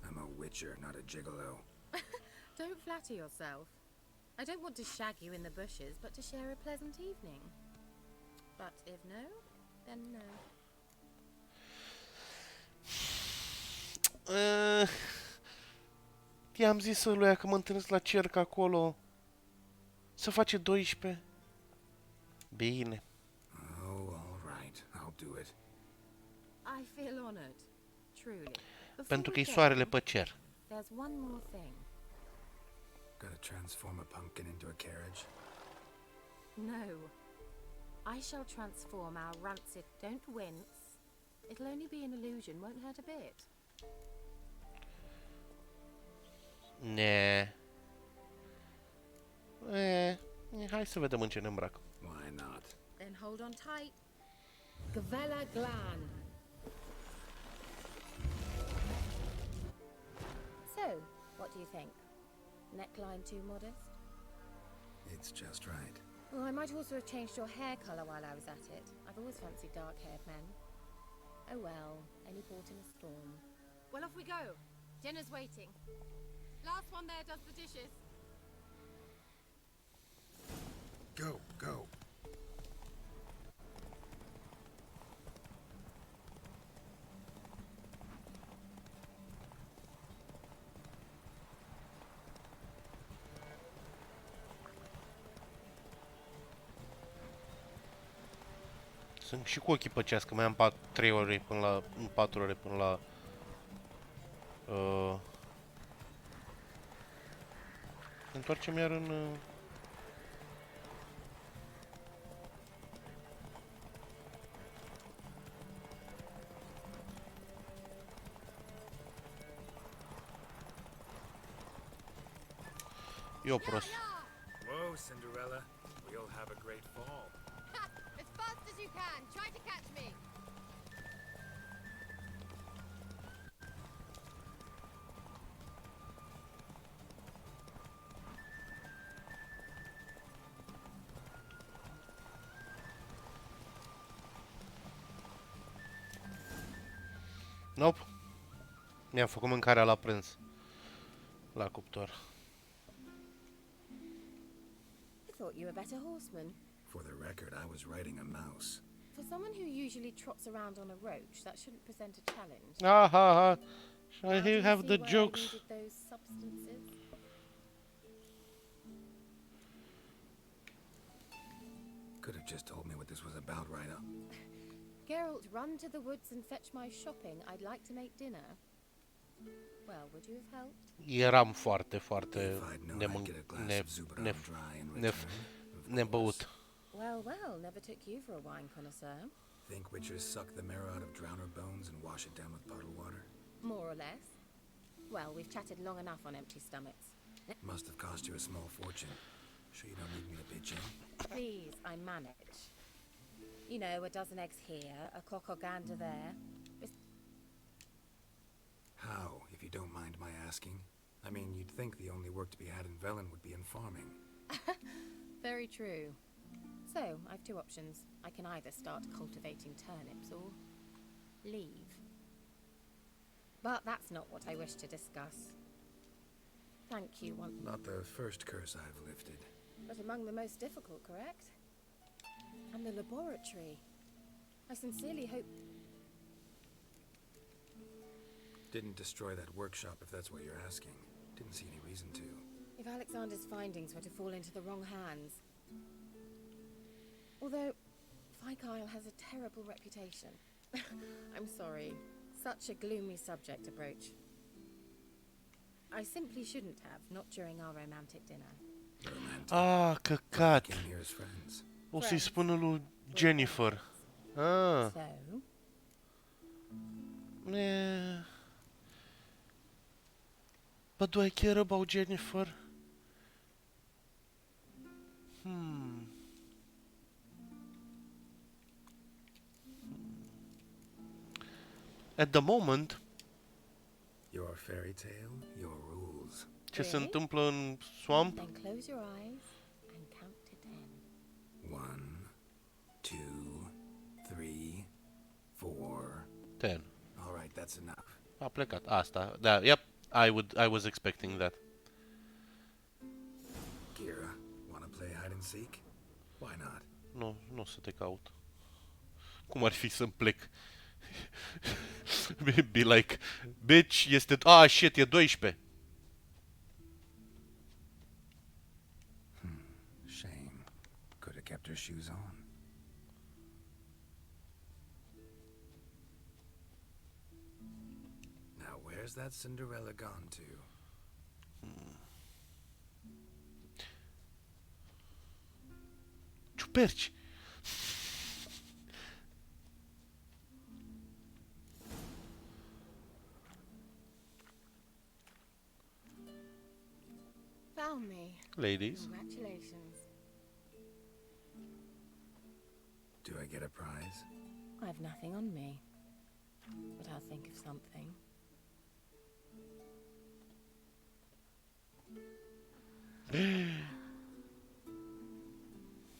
I'm a witcher, not a gigolo. Don't flatter yourself. I don't want to shag you in the bushes, but to share a pleasant evening. But if no, then no. I-am zis lui că mă întâlnesc la cerc acolo. Să face 12. Bine. Oh, all right. I'll do it. I feel honored, truly. Pentru că e Before we soarele go, pe cer. there's one more thing. Gotta transform a pumpkin into a carriage? No. I shall transform our rancid... Don't wince. It'll only be an illusion, won't hurt a bit. Ne. Hai să vedem în ce ne îmbrac. Why not? Then hold on tight. Gavella Glan. So, what do you think? Neckline too modest? It's just right. Well, I might also have changed your hair colour while I was at it. I've always fancied dark-haired men. Oh well, any port in a storm. Well, off we go. Dinner's waiting. Last one there does the dishes. Go, go. Sunt și cu ochii pe ceas, că mai am 3 ore până la... 4 ore până la... Întoarcem iar în... Eu prost. Whoa, Cinderella. We'll have a great fall. As fast as you can. Try to catch me. Nope. Mi-am făcut mâncarea la prânz. La cuptor. I thought you were a better horseman. For the record, I was riding a mouse. For someone who usually trots around on a roach, that shouldn't present a challenge. Ah ha ha. Now Shall do you you have see the why I jokes? needed those substances? Could have just told me what this was about right up. Geralt, run to the woods and fetch my shopping. I'd like to make dinner. Well, would you have helped? Eram foarte, foarte If I'd known I'd get a glass of Zubadon dry in return, of course. nebăut. Well, well, never took you for a wine connoisseur. Think witchers suck the marrow out of drowner bones and wash it down with bottled water? More or less. Well, we've chatted long enough on empty stomachs. Must have cost you a small fortune. Sure you don't need me to pitch in? Please, I manage. You know, a dozen eggs here, a cock or gander there. How, if you don't mind my asking? I mean, you'd think the only work to be had in Velen would be in farming. Very true. So, I've two options. I can either start cultivating turnips or leave. But that's not what I wish to discuss. Thank you once. Not the first curse I've lifted. But among the most difficult, correct? And the laboratory. I sincerely hope... Didn't destroy that workshop if that's what you're asking. Didn't see any reason to. If Alexander's findings were to fall into the wrong hands... Although, Fikyle has a terrible reputation. I'm sorry. Such a gloomy subject to broach. I simply shouldn't have, not during our romantic dinner. Ah, căcat. Came here as friends. O să-i spună lui Jennifer. Ah. So? But do I care about Jennifer? At the moment, Your fairy tale, your rules. ce se întâmplă în swamp? Then close your eyes and count to 10. 1, 2, 3, 4. 10. All right, that's enough. A plecat. Asta. Da, yep. I was expecting that. Kira, wanna play hide and seek? Why not? Nu o să te caut. Cum ar fi să-mi plec? Be like, bitch, este... Ah, shit, e 12. Shame. Could have kept her shoes on. Now, where's that Cinderella gone to? Ciuperci. Found me. Ladies. Congratulations. Do I get a prize? I've nothing on me. But I'll think of something.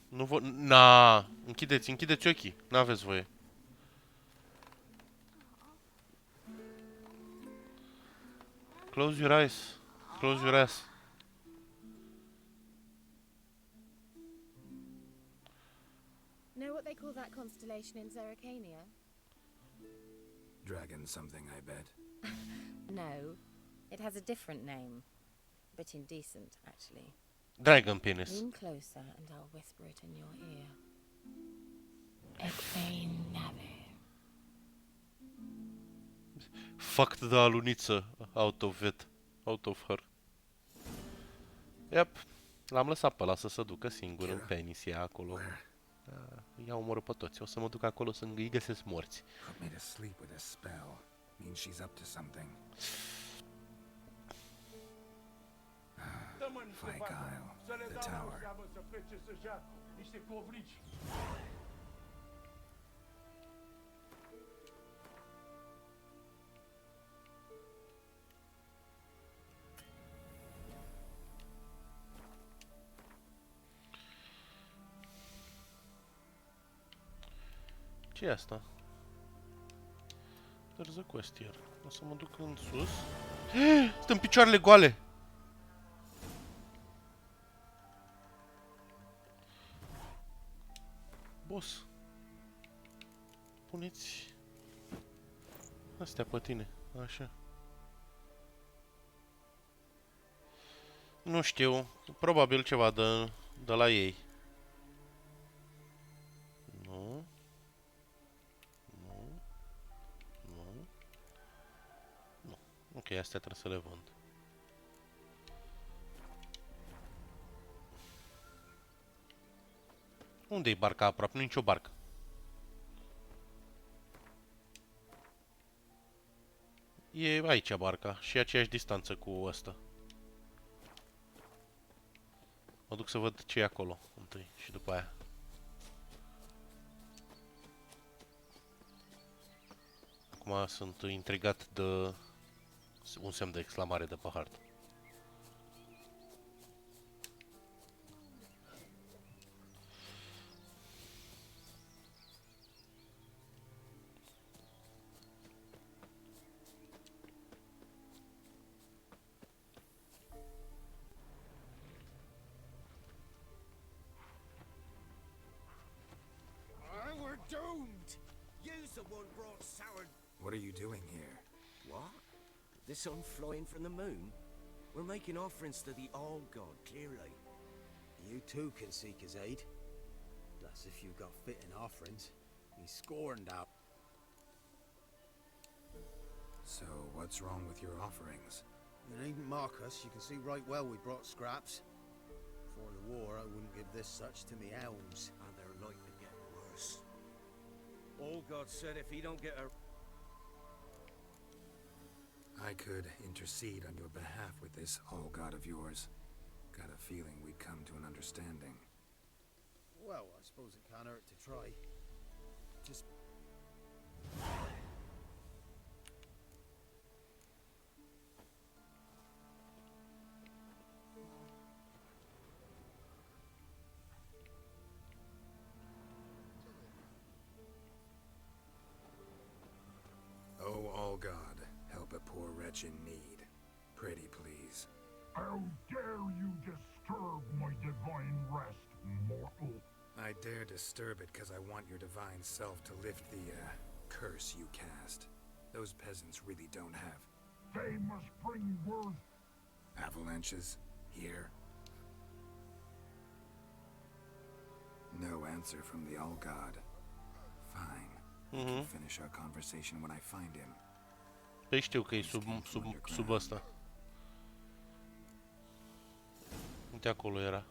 Nu vă... Na, închideți ochii. N-aveți voie. Close your eyes. Close your ass. Know what they call that constellation in Zeracania? Dragon something, I bet. No. It has a different name. But indecent, actually. Dragon penis. Lean closer and I'll whisper it in your ear. Equinave. Fucked the aluniță out of it. Out of her. Yep. L-am lăsat pe ăla să se ducă singur în penis, ea acolo. I-a omorât pe toți. O să mă duc acolo să îi găsesc morți. Put me to sleep with a spell. Means she's up to something. Fikyle, the tower. Ce e asta? There's a quest here. O să mă duc în sus. Sunt în picioarele goale! Boss. Puneți astea pe tine. Așa. Nu știu. Probabil ceva de la ei. Nu. Nu. Nu. Nu. Ok, astea trebuie să le vând. Unde-i barca aproape? Nu nicio barcă. E aici barca și aceeași distanță cu ăsta. Mă duc să văd ce e acolo întâi și după aia. Acum sunt intrigat de un semn de exclamare de pe hartă. We're doomed! You's the one brought sour... What are you doing here? What? The sun flying from the moon? We're making offerings to the All God, clearly. You too can seek his aid. That's if you've got fitting offerings. He's scorned out. So, what's wrong with your offerings? You needn't mock us. You can see right well we brought scraps. Before the war, I wouldn't give this such to me elms. And they're like to get worse. All God said if he don't get a... I could intercede on your behalf with this all god of yours. Got a feeling we'd come to an understanding. Well, I suppose it can't hurt to try. Just... Oh, all god, help a poor wretch in need. Pretty please. How dare you disturb my divine rest, mortal? I dare disturb it because I want your divine self to lift the, curse you cast. Those peasants really don't have... They must bring word. Avalanches? Here? No answer from the All-God. Fine. We can finish our conversation when I find him. Păi știu că e sub ăsta. Uite acolo era.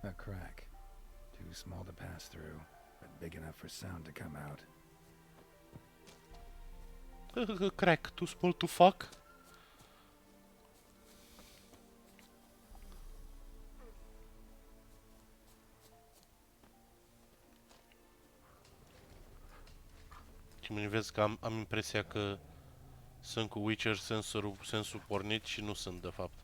A crack. Too small to pass through, but big enough for sound to come out. Crack, too small to fuck. Și mă vezi că am impresia că sunt cu Witcher sensul pornit și nu sunt de fapt.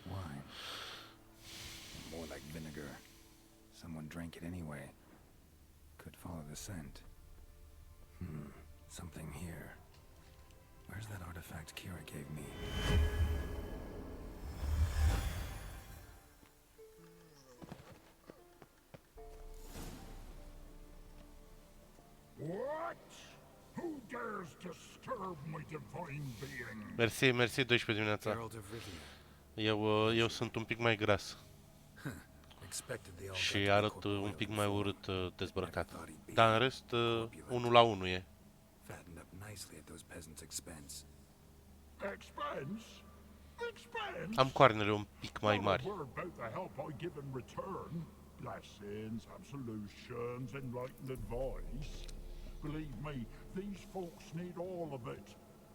Wine. More like vinegar. Someone drank it anyway. Could follow the scent. Something here. Where's that artifact Kira gave me? What? Who dares disturb my divine being? Mersi, mersi, 12 dimineața. Herald of Rivia. Eu sunt un pic mai gras. Și arăt un pic mai urât dezbrăcat. Dar în rest, 1 la 1 e. Fattened up nicely at those peasants' expense. Expense? Expense? Am coarnele un pic mai mari. Not a word about the help I give in return. Blessings, absolutions, enlightened advice. Believe me, these folks need all of it.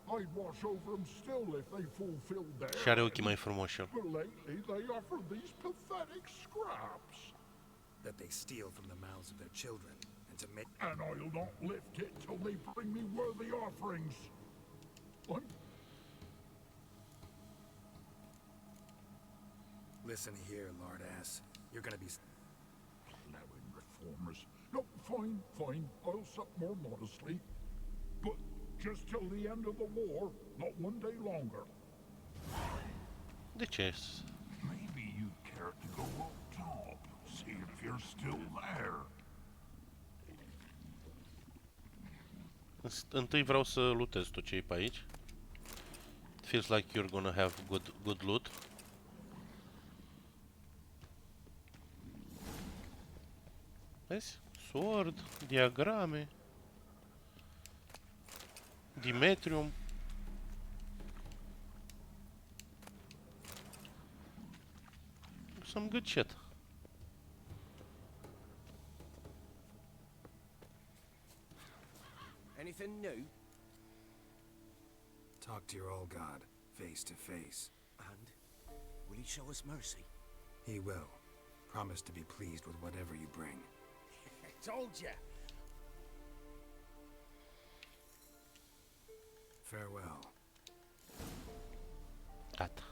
I'd watch over them still if they fulfilled their... Și are ochii mai frumoși. But lately they offer these pathetic scraps. That they steal from the mouths of their children and to make... And I'll not lift it till they bring me worthy offerings. Listen here, lard ass. You're gonna be... Plowing reformers. No, fine, fine. I'll sup more modestly. But just till the end of the war, not one day longer. De ce? Maybe you'd care to go up top, see if you're still there. Întâi vreau să lootez tot ce e pe aici. Feels like you're gonna have good loot. Vezi? Sword, diagrame, Dimetrium. Some good shit. Anything new? Talk to your old god, face to face. And will he show us mercy? He will. Promise to be pleased with whatever you bring. I told you. Farewell. Gata.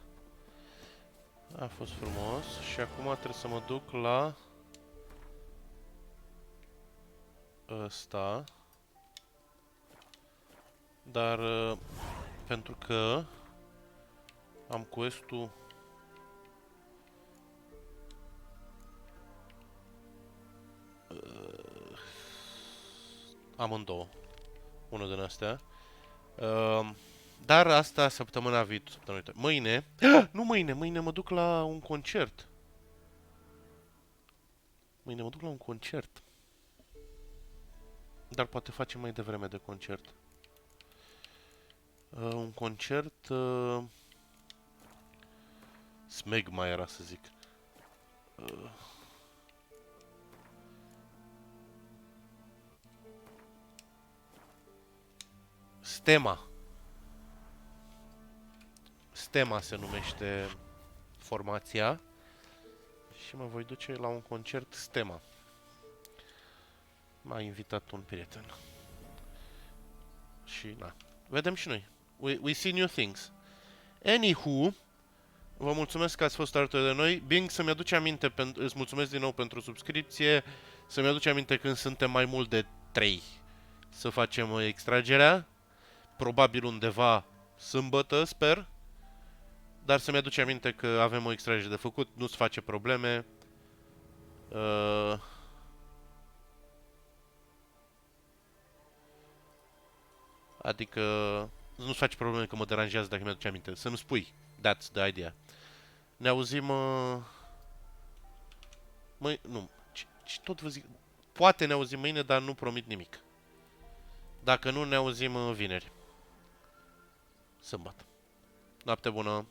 A fost frumos și acum trebuie să mă duc la ăsta. Dar pentru că am quest-ul amândouă. Unul din astea. Dar asta săptămâna viitoare. Mâine. Nu mâine, mâine mă duc la un concert. Mâine mă duc la un concert. Dar poate facem mai devreme de concert. Un concert... Smegma era să zic. Stema. Stema se numește formația. Și mă voi duce la un concert Stema. M-a invitat un prieten. Și na. Vedem și noi. We see new things. Anywho, vă mulțumesc că ați fost alături de noi. Bing, să-mi aduce aminte, îți mulțumesc din nou pentru subscripție. Să-mi aduce aminte când suntem mai mult de 3 să facem extragerea. Probabil undeva sâmbătă, sper. Dar să-mi aduce aminte că avem o extragere de făcut, nu-ți face probleme. Adică nu-ți face probleme că mă deranjează dacă mi-aduce aminte. Să-mi spui. That's the idea. Ne auzim... Măi, nu. Ce tot vă zic? Poate ne auzim mâine, dar nu promit nimic. Dacă nu, ne auzim vineri. Sâmbătă. Noapte bună!